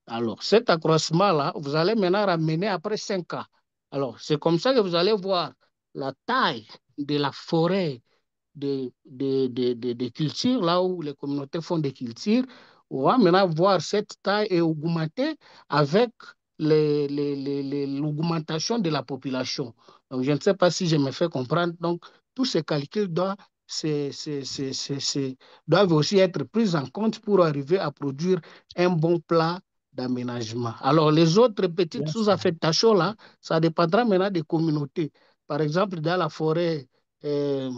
D: Alors, cet accroissement-là, vous allez maintenant ramener après 5 ans. Alors, c'est comme ça que vous allez voir la taille de la forêt de cultures, là où les communautés font des cultures. On va maintenant voir cette taille et augmenter avec l'augmentation de la population. Donc, je ne sais pas si je me fais comprendre. Donc, tous ces calculs doivent aussi être pris en compte pour arriver à produire un bon plat d'aménagement. Alors, les autres petites
E: Bien sûr.
D: sous-affectations, là, ça dépendra maintenant des communautés. Par exemple, dans la forêt, euh,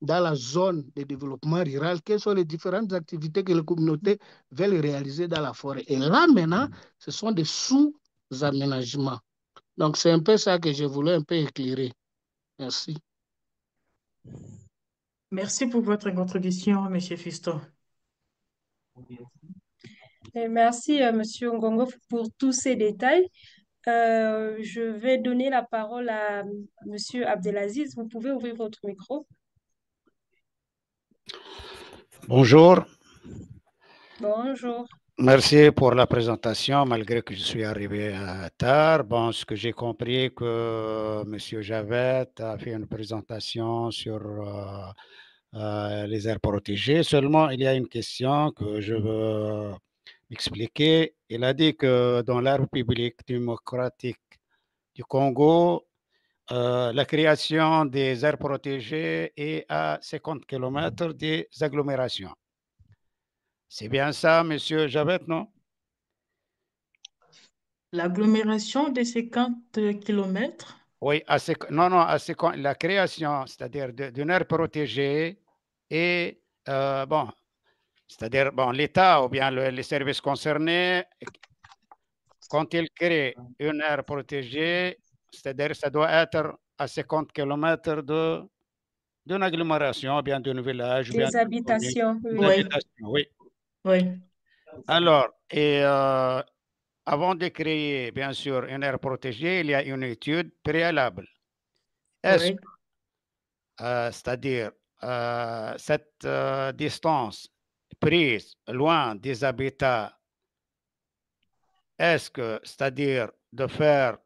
D: dans la zone de développement rural, quelles sont les différentes activités que les communautés veulent réaliser dans la forêt. Et là, maintenant, ce sont des sous-aménagements. Donc, c'est un peu ça que je voulais un peu éclairer. Merci.
A: Merci pour votre contribution, Monsieur Fiston.
B: Et merci, Monsieur Ngongo, pour tous ces détails. Je vais donner la parole à Monsieur Abdelaziz. Vous pouvez ouvrir votre micro.
F: Bonjour,
B: Bonjour.
F: merci pour la présentation, malgré que je suis arrivé tard. Bon, ce que j'ai compris que M. Javet a fait une présentation sur les aires protégées. Seulement, il y a une question que je veux expliquer. Il a dit que dans la République démocratique du Congo, la création des aires protégées est à 50 km des agglomérations. C'est bien ça, Monsieur Javet, non?
A: L'agglomération de 50 kilomètres.
F: Oui, non, non, la création, c'est-à-dire d'une aire protégée et, bon, c'est-à-dire, bon, l'État ou bien les services concernés, quand ils créent une aire protégée, c'est-à-dire ça doit être à 50 km d'une agglomération, ou bien d'un village, ou bien
B: Des
F: d'une commune,
B: habitations,
F: des
B: oui.
A: Oui,
F: habitations, oui.
A: oui,
F: Alors, et avant de créer, bien sûr, une aire protégée, il y a une étude préalable. Est-ce
A: oui.
F: c'est-à-dire cette distance prise loin des habitats, est-ce que, c'est-à-dire de faire,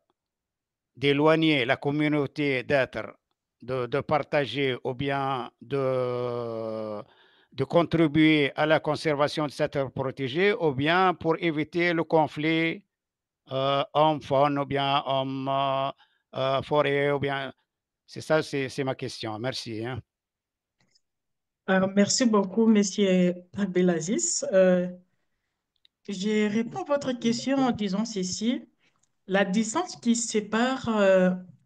F: d'éloigner la communauté d'être, de partager ou bien de contribuer à la conservation de cette aire protégée ou bien pour éviter le conflit homme-faune ou bien homme-forêt ou bien... C'est ça, c'est ma question. Merci, hein.
A: Merci beaucoup, Monsieur Abdelaziz. Je réponds à votre question en disant ceci. La distance qui sépare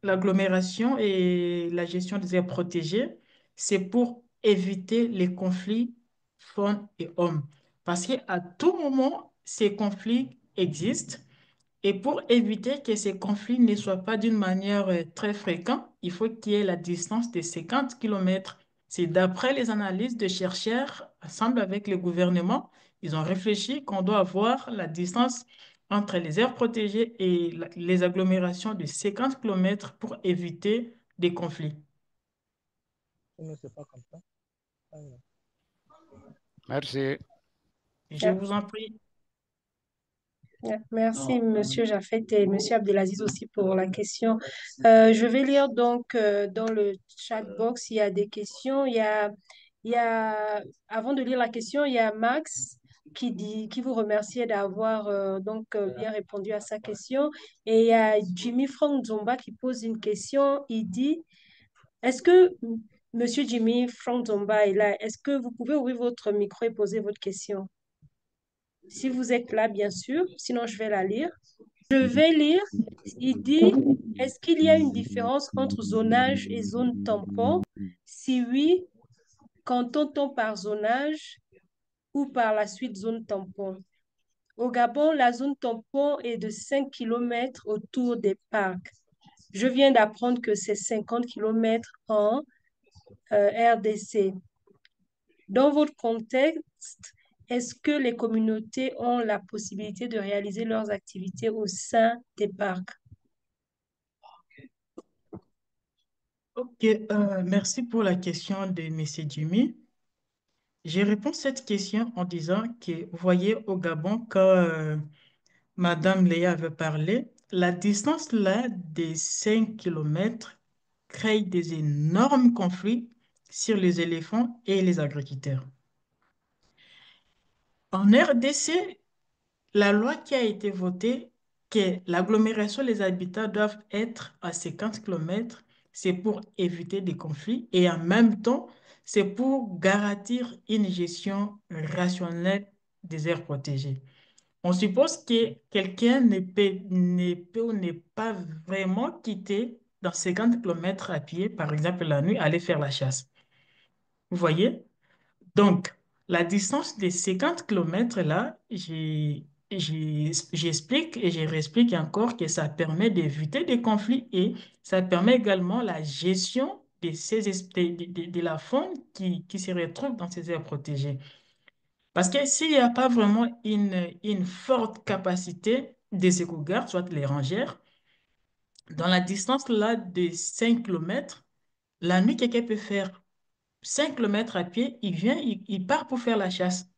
A: l'agglomération et la gestion des aires protégées, c'est pour éviter les conflits faune et homme. Parce qu'à tout moment, ces conflits existent. Et pour éviter que ces conflits ne soient pas d'une manière très fréquente, il faut qu'il y ait la distance de 50 kilomètres. C'est d'après les analyses de chercheurs, ensemble avec le gouvernement, ils ont réfléchi qu'on doit avoir la distance entre les aires protégées et les agglomérations de 50 kilomètres pour éviter des conflits.
E: Non, c'est pas comme ça. Ah, non.
F: Merci.
A: Je vous en prie.
B: Merci, Monsieur Jaffet et Monsieur Abdelaziz aussi pour la question. Je vais lire donc dans le chat box, il y a des questions. Avant de lire la question, il y a Max qui vous remerciait d'avoir bien répondu à sa question. Et il y a Jimmy Frank Zomba qui pose une question. Il dit, est-ce que Monsieur Jimmy Frank Zomba est là? Est-ce que vous pouvez ouvrir votre micro et poser votre question? Si vous êtes là, bien sûr. Sinon, je vais la lire. Je vais lire. Il dit, est-ce qu'il y a une différence entre zonage et zone tampon? Si oui, qu'entend-on par zonage ou par la suite zone tampon? Au Gabon, la zone tampon est de 5 kilomètres autour des parcs. Je viens d'apprendre que c'est 50 kilomètres en RDC. Dans votre contexte, est-ce que les communautés ont la possibilité de réaliser leurs activités au sein des parcs?
A: Ok, merci pour la question de M. Jimmy. Je réponds à cette question en disant que, vous voyez, au Gabon, quand Madame Léa avait parlé, la distance là des 5 kilomètres crée des énormes conflits sur les éléphants et les agriculteurs. En RDC, la loi qui a été votée, que l'agglomération, les habitants doivent être à 50 kilomètres, c'est pour éviter des conflits et en même temps, c'est pour garantir une gestion rationnelle des aires protégées. On suppose que quelqu'un ne peut ou n'est pas vraiment quitter dans 50 kilomètres à pied, par exemple la nuit, aller faire la chasse. Vous voyez? Donc, la distance de 50 kilomètres là, j'explique et je réexplique encore que ça permet d'éviter des conflits et ça permet également la gestion de la faune qui se retrouve dans ces aires protégées. Parce que s'il n'y a pas vraiment une forte capacité des éco-gardes, soit les rangères, dans la distance là de 5 kilomètres, la nuit, quelqu'un peut faire 5 kilomètres à pied, il vient, il part pour faire la chasse.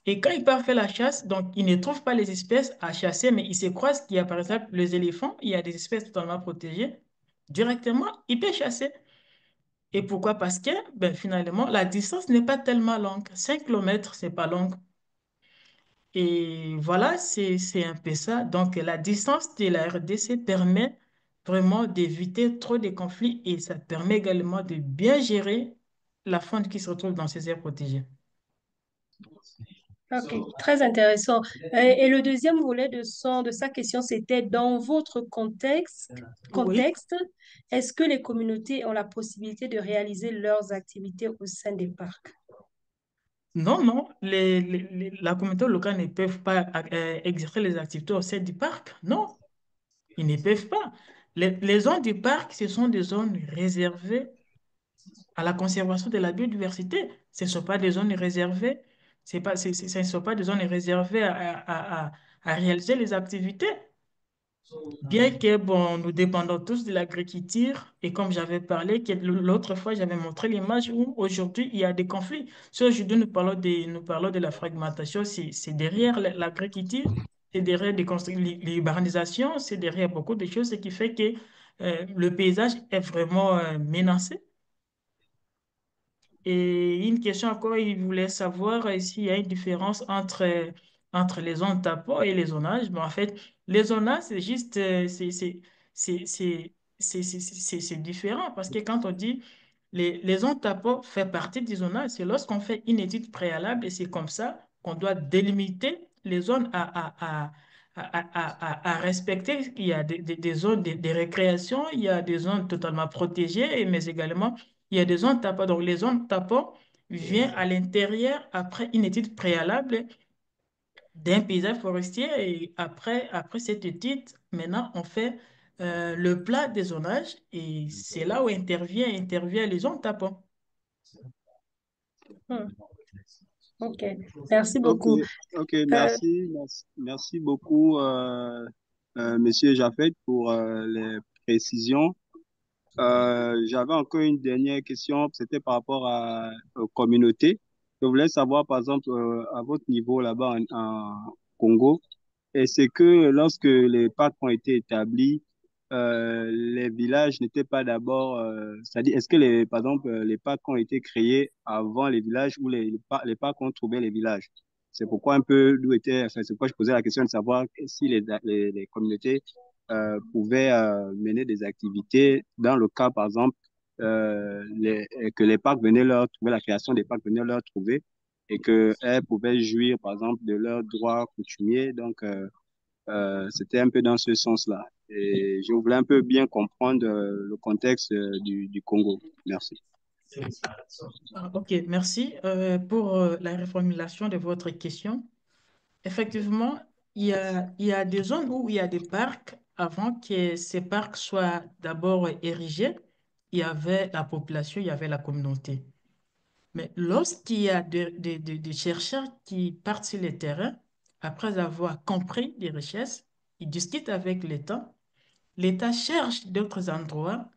A: Et quand il part faire la chasse, donc il ne trouve pas les espèces à chasser, mais il se croise qu'il y a par exemple les éléphants, il y a des espèces totalement protégées. Directement, il peut chasser. Et pourquoi? Parce que ben, finalement, la distance n'est pas tellement longue. 5 kilomètres, c'est pas long. Et voilà, c'est un peu ça. Donc, la distance de la RDC permet vraiment d'éviter trop de conflits et ça permet également de bien gérer la faune qui se retrouve dans ces aires protégées.
B: Ok, très intéressant. Et le deuxième volet de sa question, c'était dans votre
A: Oui,
B: contexte, est-ce que les communautés ont la possibilité de réaliser leurs activités au sein des parcs?
A: non, non, la communauté locale ne peuvent pas exercer les activités au sein du parc. Non, ils ne peuvent pas. Les zones du parc, ce sont des zones réservées à la conservation de la biodiversité. Ce ne sont pas des zones réservées, ce ne sont pas des zones réservées à réaliser les activités. Bien que, bon, nous dépendons tous de l'agriculture, et comme j'avais parlé, que l'autre fois, j'avais montré l'image où aujourd'hui, il y a des conflits. Si aujourd'hui, nous parlons de la fragmentation, c'est derrière l'agriculture, c'est derrière l'urbanisation, c'est derrière beaucoup de choses, ce qui fait que le paysage est vraiment menacé. Et une question encore, il voulait savoir s'il y a une différence entre les zones tampons et les zonages. Mais en fait, les zonages, c'est juste, c'est c'est différent parce que quand on dit les zones tampons fait partie du zonage, c'est lorsqu'on fait une étude préalable et c'est comme ça qu'on doit délimiter les zones à respecter. Il y a des zones de récréation, il y a des zones totalement protégées, mais également il y a des zones tampons. Donc, les zones tampons viennent à l'intérieur après une étude préalable d'un paysage forestier. Et après cette étude, maintenant, on fait le plat des zonages et c'est là où intervient les zones tampons.
B: Hmm, ok, merci
G: Ok,
B: beaucoup.
G: ok,
B: Euh,
G: merci beaucoup, Monsieur Jaffet, pour les précisions. J'avais encore une dernière question, c'était par rapport aux communautés. Je voulais savoir, par exemple, à votre niveau là-bas en Congo, est-ce que lorsque les parcs ont été établis, les villages n'étaient pas d'abord, c'est-à-dire, est-ce que par exemple, les parcs ont été créés avant les villages ou les parcs ont trouvé les villages? C'est pourquoi un peu enfin, c'est pourquoi je posais la question de savoir si les communautés pouvaient mener des activités dans le cas, par exemple, que les parcs venaient leur trouver, la création des parcs venait leur trouver et qu'elles pouvaient jouir, par exemple, de leurs droits coutumiers. Donc, C'était un peu dans ce sens-là. Et je voulais un peu bien comprendre le contexte du Congo. Merci.
A: Ok, merci pour la reformulation de votre question. Effectivement, il y a des zones où il y a des parcs. Avant que ces parcs soient d'abord érigés, il y avait la population, il y avait la communauté. Mais lorsqu'il y a des chercheurs qui partent sur le terrain, après avoir compris les richesses, ils discutent avec l'État. L'État cherche d'autres endroits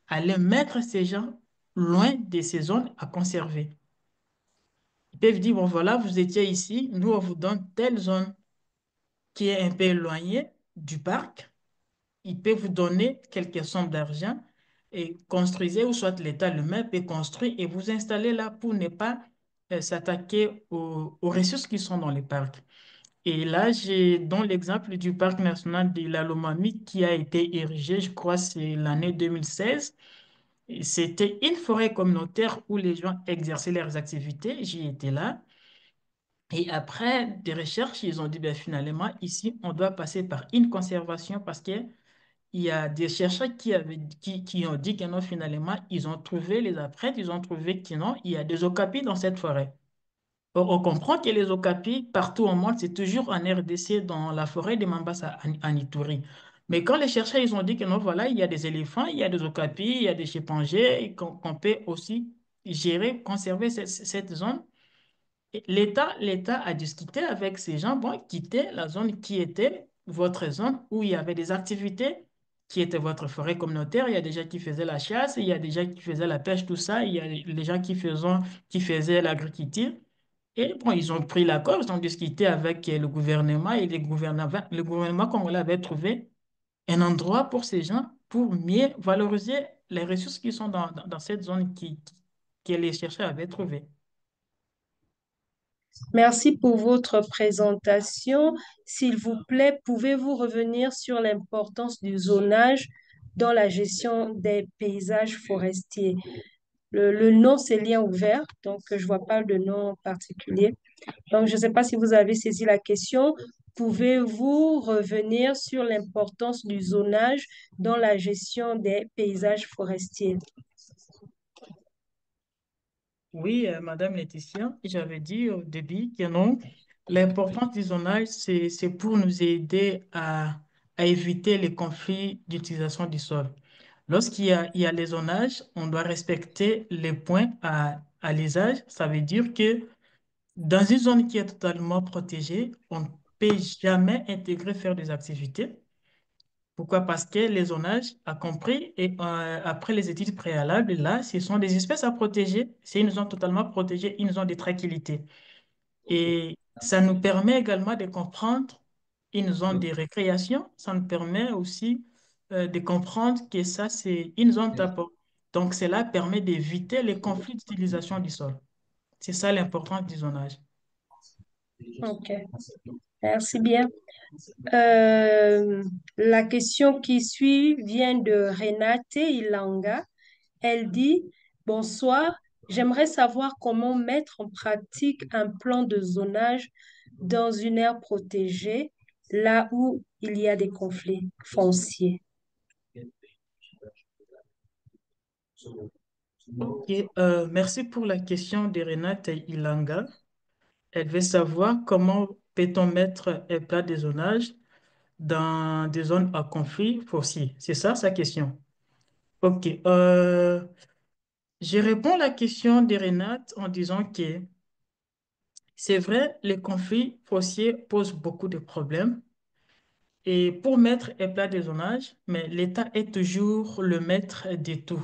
A: à les mettre ces gens loin de ces zones à conserver. Ils peuvent dire, bon voilà, vous étiez ici, nous on vous donne telle zone qui est un peu éloignée du parc. Ils peuvent vous donner quelques sommes d'argent et construisez, ou soit l'État lui-même peut construire et vous installer là pour ne pas s'attaquer aux ressources qui sont dans les parcs. Et là, j'ai dans l'exemple du parc national de la Lomami qui a été érigé, je crois, c'est l'année 2016. Et c'était une forêt communautaire où les gens exerçaient leurs activités. J'y étais là. Et après des recherches, ils ont dit, ben, finalement, ici, on doit passer par une conservation parce que il y a des chercheurs qui ont dit que non, finalement, ils ont trouvé les apprêtres, ils ont trouvé que non, il y a des okapis dans cette forêt. Or, on comprend que les okapis, partout au monde, c'est toujours en RDC, dans la forêt de Mambasa, en Ituri. Mais quand les chercheurs, ils ont dit que non, voilà, il y a des éléphants, il y a des okapis, il y a des chimpanzés, et qu'on peut aussi gérer, conserver cette zone, et l'État a discuté avec ces gens, bon, quitter la zone qui était votre zone où il y avait des activités qui étaient votre forêt communautaire. Il y a des gens qui faisaient la chasse, il y a des gens qui faisaient la pêche, tout ça. Il y a les gens qui faisaient l'agriculture. Et bon, ils ont pris l'accord, ils ont discuté avec le gouvernement et le gouvernement congolais avait trouvé un endroit pour ces gens pour mieux valoriser les ressources qui sont dans cette zone que les chercheurs avaient trouvées.
B: Merci pour votre présentation. S'il vous plaît, pouvez-vous revenir sur l'importance du zonage dans la gestion des paysages forestiers? Le nom, c'est lien ouvert, donc je ne vois pas de nom particulier. Donc, je ne sais pas si vous avez saisi la question. Pouvez-vous revenir sur l'importance du zonage dans la gestion des paysages forestiers?
A: Oui, Madame Laetitia, j'avais dit au début que non, l'importance du zonage, c'est pour nous aider à éviter les conflits d'utilisation du sol. Il y a les zonages, on doit respecter les points à l'usage. Ça veut dire que dans une zone qui est totalement protégée, on ne peut jamais intégrer faire des activités. Pourquoi? Parce que les zonages a compris et après les études préalables, là, ce sont des espèces à protéger. C'est une zone totalement protégée, une zone de tranquillité. Et ça nous permet également de comprendre une zone de récréation. Ça nous permet aussi de comprendre que ça, c'est une zone d'apport. Donc, cela permet d'éviter les conflits d'utilisation du sol. C'est ça l'importance du zonage.
B: OK, merci bien. Euh, la question qui suit vient de Renate Ilanga. Elle dit, bonsoir, j'aimerais savoir comment mettre en pratique un plan de zonage dans une aire protégée, là où il y a des conflits fonciers.
A: Ok, merci pour la question de Renate Ilanga. Elle veut savoir comment peut-on mettre un plat de zonage dans des zones à conflit foncier. C'est ça sa question. Ok, je réponds à la question de Renate en disant que c'est vrai, les conflits fonciers posent beaucoup de problèmes. Et pour mettre un plat de zonage, mais l'État est toujours le maître de tout.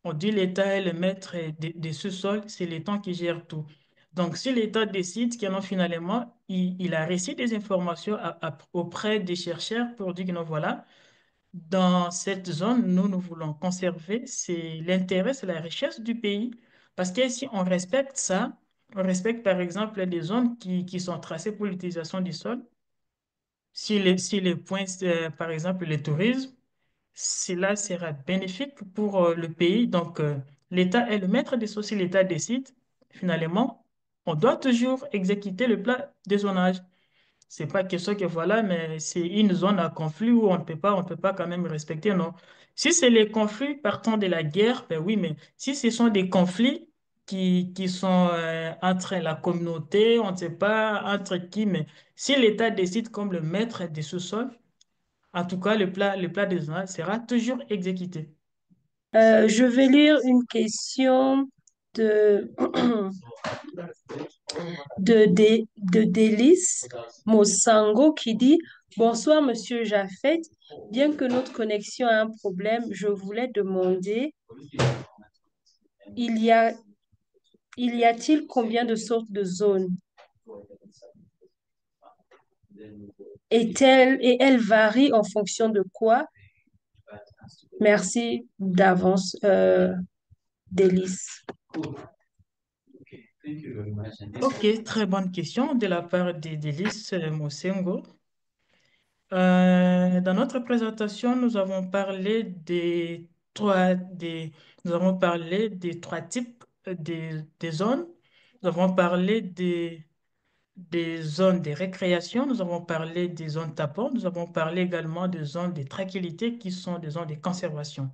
A: On dit l'État est le maître de ce sol, c'est l'État qui gère tout. Donc, si l'État décide que non, finalement, il a reçu des informations auprès des chercheurs pour dire que non, voilà, dans cette zone, nous voulons conserver, c'est l'intérêt, c'est la richesse du pays. Parce que si on respecte ça, on respecte par exemple les zones qui sont tracées pour l'utilisation du sol, si les points, par exemple, le tourisme, cela sera bénéfique pour le pays. Donc, l'État est le maître des choses. Si l'État décide, finalement, on doit toujours exécuter le plan de zonage. C'est pas question que voilà, mais c'est une zone à conflit où on ne peut pas quand même respecter, non. Si c'est les conflits partant de la guerre, ben oui, mais si ce sont des conflits qui sont entre la communauté, on ne sait pas entre qui, mais si l'État décide comme le maître des sous-sols, en tout cas, le plat de zonage sera toujours exécuté.
B: Je vais lire une question de, de Délice Mosango qui dit: Bonsoir, Monsieur Jaffet. Bien que notre connexion a un problème, je voulais demander, il y a, il y a-t-il combien de sortes de zones? Et elles varient en fonction de quoi? Merci d'avance, Délice.
A: Ok, très bonne question de la part d'Élise Mosengo. Dans notre présentation, nous avons parlé des trois types des zones. Nous avons parlé des zones de récréation, nous avons parlé des zones taponnes, nous avons parlé également des zones de tranquillité qui sont des zones de conservation.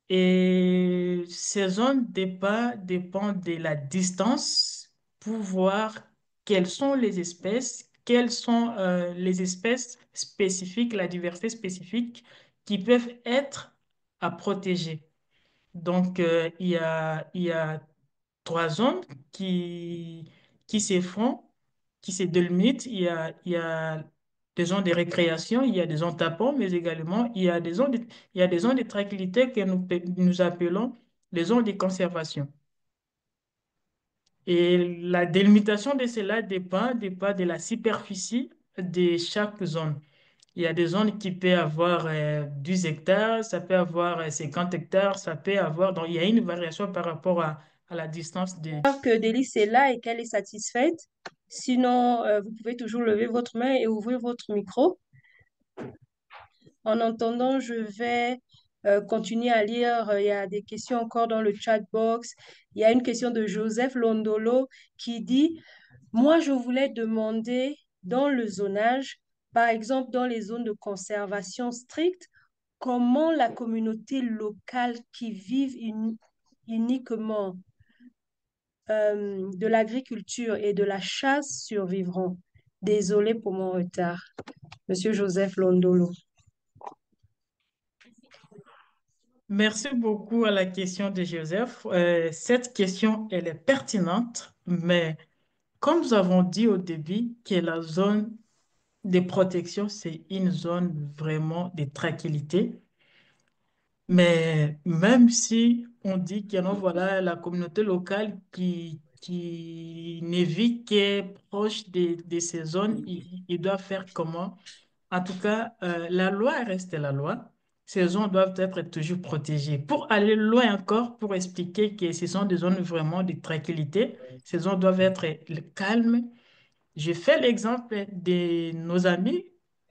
A: Et ces zones dépendent de la distance pour voir quelles sont les espèces spécifiques, la diversité spécifique qui peuvent être à protéger. Donc, il y a trois zones qui, qui se font, qui se délimitent. Il y a des zones de récréation, il y a des zones tampons, mais également il y a des zones de tranquillité que nous appelons les zones de conservation. Et la délimitation de cela dépend de la superficie de chaque zone. Il y a des zones qui peuvent avoir 10 hectares, ça peut avoir 50 hectares, ça peut avoir... Donc, il y a une variation par rapport à la distance de...
B: Que Délice est là et qu'elle est satisfaite. Sinon, vous pouvez toujours lever votre main et ouvrir votre micro. En attendant, je vais continuer à lire. Il y a des questions encore dans le chat box. Il y a une question de Joseph Londolo qui dit: Moi, je voulais demander dans le zonage, par exemple dans les zones de conservation stricte, comment la communauté locale qui vit uniquement de l'agriculture et de la chasse survivront. Désolé pour mon retard. Monsieur Joseph Londolo.
A: Merci beaucoup à la question de Joseph. Cette question, elle est pertinente, mais comme nous avons dit au début que la zone de protection, c'est une zone vraiment de tranquillité. Mais même si on dit que non, voilà, la communauté locale qui ne vit que proche de ces zones, il doit faire comment? En tout cas, la loi reste la loi. Ces zones doivent être toujours protégées. Pour aller loin encore, pour expliquer que ce sont des zones vraiment de tranquillité, ces zones doivent être calmes. Je fais l'exemple de nos amis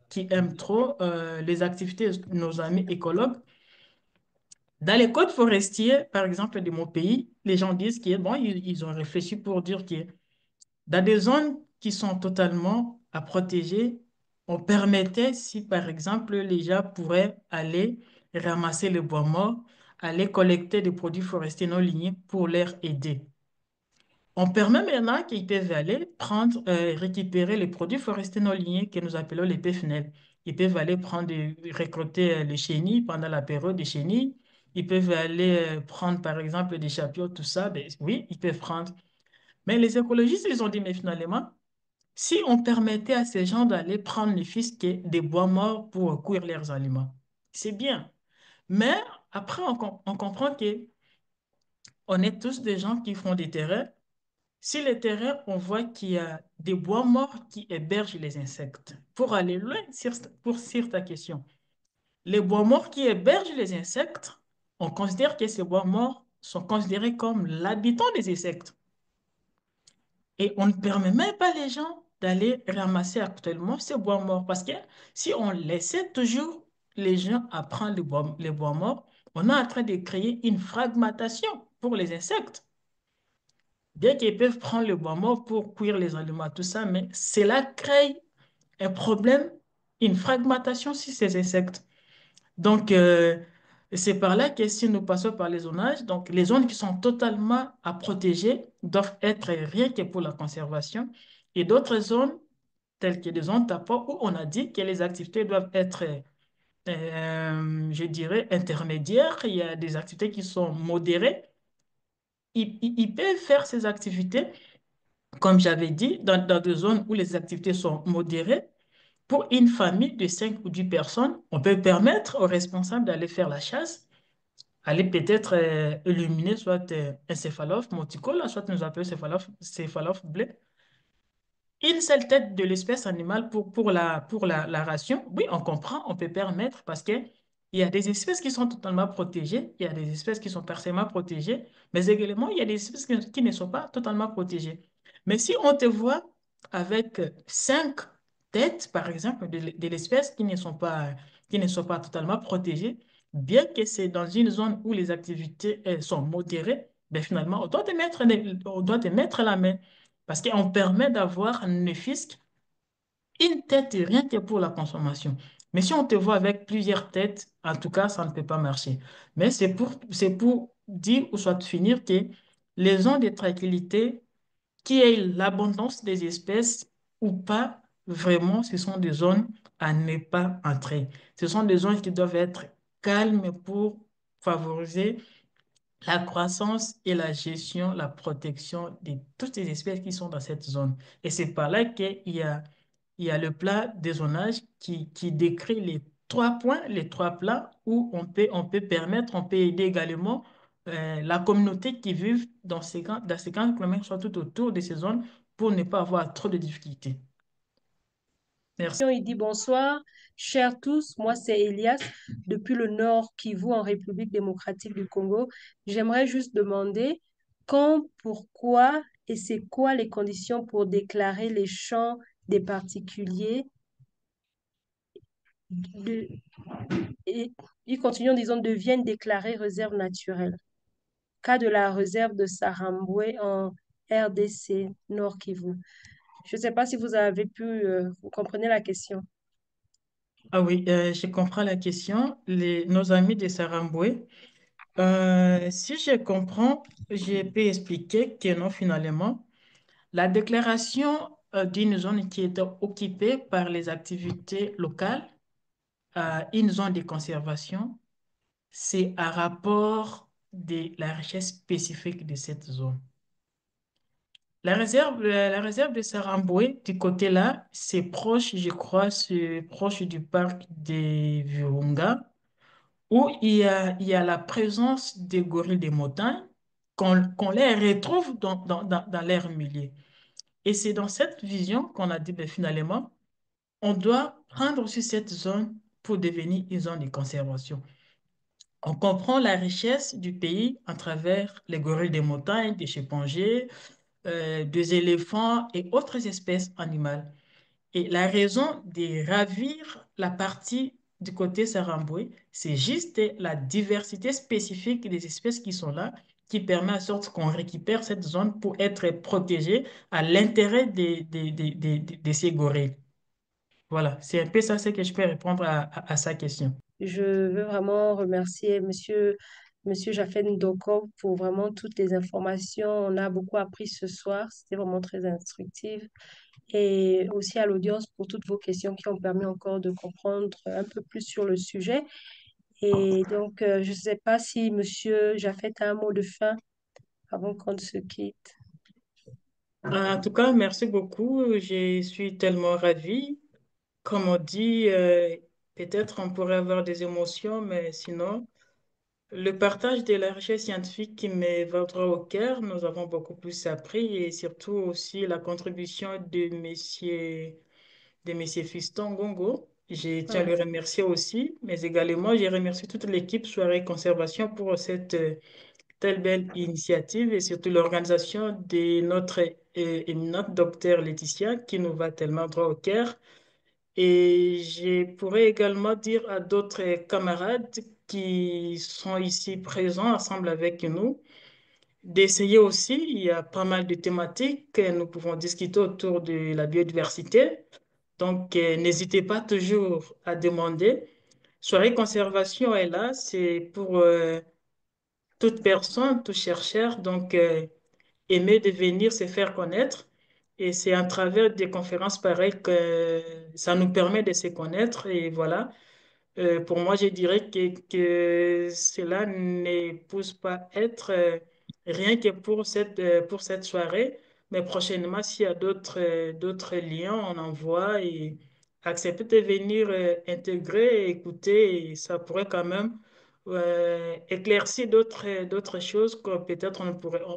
A: qui aiment trop les activités, nos amis écologues. Dans les codes forestiers, par exemple, de mon pays, les gens disent que, bon, ils ont réfléchi pour dire que dans des zones qui sont totalement à protéger, on permettait, si par exemple, les gens pourraient aller ramasser le bois mort, aller collecter des produits forestiers non lignés pour leur aider. On permet maintenant qu'ils peuvent aller prendre, récupérer les produits forestiers non lignés que nous appelons les PFNL. Ils peuvent aller prendre, récolter les chenilles pendant la période des chenilles. Ils peuvent aller prendre, par exemple, des chapiots, tout ça. Ben, oui, ils peuvent prendre. Mais les écologistes, ils ont dit, mais finalement, si on permettait à ces gens d'aller prendre les fiscs des bois morts pour cuire leurs aliments, c'est bien. Mais après, on comprend que on est tous des gens qui font des terrains. Si les terrains, on voit qu'il y a des bois morts qui hébergent les insectes. Pour aller loin, sur ta question, les bois morts qui hébergent les insectes, on considère que ces bois morts sont considérés comme l'habitant des insectes. Et on ne permet même pas les gens d'aller ramasser actuellement ces bois morts. Parce que si on laissait toujours les gens à prendre les bois morts, on est en train de créer une fragmentation pour les insectes. Bien qu'ils peuvent prendre le bois mort pour cuire les aliments, tout ça, mais cela crée un problème, une fragmentation sur ces insectes. Donc, c'est par là que si nous passons par les zonages, donc les zones qui sont totalement à protéger doivent être rien que pour la conservation et d'autres zones telles que des zones tapots où on a dit que les activités doivent être, je dirais, intermédiaires. Il y a des activités qui sont modérées. Ils peuvent faire ces activités, comme j'avais dit, dans des zones où les activités sont modérées. Pour une famille de 5 ou 10 personnes, on peut permettre aux responsables d'aller faire la chasse, aller peut-être éliminer soit un céphalophe monticole, soit nous appelons céphalophe blé. Une seule tête de l'espèce animale pour la ration, oui, on comprend, on peut permettre parce que il y a des espèces qui sont totalement protégées, il y a des espèces qui sont partiellement protégées, mais également, il y a des espèces qui ne sont pas totalement protégées. Mais si on te voit avec 5 têtes, par exemple, de l'espèce qui ne sont pas totalement protégées, bien que c'est dans une zone où les activités sont modérées, ben finalement, on doit te mettre la main. Parce qu'on permet d'avoir ne fût-ce qu'une tête et rien que pour la consommation. Mais si on te voit avec plusieurs têtes, en tout cas, ça ne peut pas marcher. Mais c'est pour dire ou soit finir que les zones de tranquillité, qui est l'abondance des espèces ou pas, vraiment, ce sont des zones à ne pas entrer. Ce sont des zones qui doivent être calmes pour favoriser la croissance et la gestion, la protection de toutes les espèces qui sont dans cette zone. Et c'est par là qu'il y a le plat de zonage qui décrit les 3 points, les 3 plans où on peut aider également la communauté qui vit dans ces 40 km, soit tout autour de ces zones, pour ne pas avoir trop de difficultés. Merci.
B: Il dit bonsoir, chers tous, moi c'est Elias depuis le Nord Kivu en République démocratique du Congo. J'aimerais juste demander quand, pourquoi et c'est quoi les conditions pour déclarer les champs des particuliers. De- et il continue en disant deviennent déclarés réserve naturelle. Cas de la réserve de Saramboué en RDC Nord Kivu. Je ne sais pas si vous avez pu, vous comprenez la question.
A: Ah oui, je comprends la question. Nos amis de Saramboué, si je comprends, je peux expliquer que non, finalement, la déclaration d'une zone qui est occupée par les activités locales, une zone de conservation, c'est un rapport de la richesse spécifique de cette zone. La réserve de Saramboué, du côté là, c'est proche, je crois, c'est proche du parc de Virunga, où il y a la présence des gorilles des montagnes, qu'on les retrouve dans leur milieu. Et c'est dans cette vision qu'on a dit, ben, finalement, on doit prendre aussi cette zone pour devenir une zone de conservation. On comprend la richesse du pays à travers les gorilles des montagnes, des chimpanzés, des éléphants et autres espèces animales. Et la raison de ravir la partie du côté Saramboué, c'est juste la diversité spécifique des espèces qui sont là, qui permet à sorte qu'on récupère cette zone pour être protégé à l'intérêt de ces gorilles. Voilà, c'est un peu ça ce que je peux répondre à sa question.
B: Je veux vraiment remercier Monsieur Jafet Ndoko pour vraiment toutes les informations. On a beaucoup appris ce soir. C'était vraiment très instructif. Et aussi à l'audience pour toutes vos questions qui ont permis encore de comprendre un peu plus sur le sujet. Et donc, je ne sais pas si Monsieur Jafet a un mot de fin avant qu'on ne se quitte.
A: En tout cas, merci beaucoup. Je suis tellement ravie. Comme on dit, peut-être on pourrait avoir des émotions, mais sinon, le partage de la recherche scientifique qui me va droit au cœur, nous avons beaucoup plus appris et surtout aussi la contribution de monsieur Fiston Gongo. Je tiens à
B: Ouais.
A: le remercier aussi, mais également, je remercie toute l'équipe Soirée Conservation pour cette telle belle initiative et surtout l'organisation de notre éminente docteur Laetitia qui nous va tellement droit au cœur. Et je pourrais également dire à d'autres camarades qui sont ici présents ensemble avec nous d'essayer aussi. Il y a pas mal de thématiques que nous pouvons discuter autour de la biodiversité. Donc, n'hésitez pas toujours à demander. Soirée conservation est là, c'est pour toute personne, tout chercheur. Donc, aimer devenir, se faire connaître. Et c'est à travers des conférences pareilles que ça nous permet de se connaître. Et voilà. Pour moi, je dirais que cela ne pousse pas être rien que pour cette soirée, mais prochainement, s'il y a d'autres liens, on envoie et accepter de venir intégrer et écouter, et ça pourrait quand même éclaircir d'autres choses que peut-être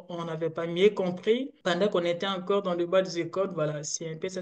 A: on n'avait pas mieux compris pendant qu'on était encore dans le bas des écoles. Voilà, c'est un peu ça.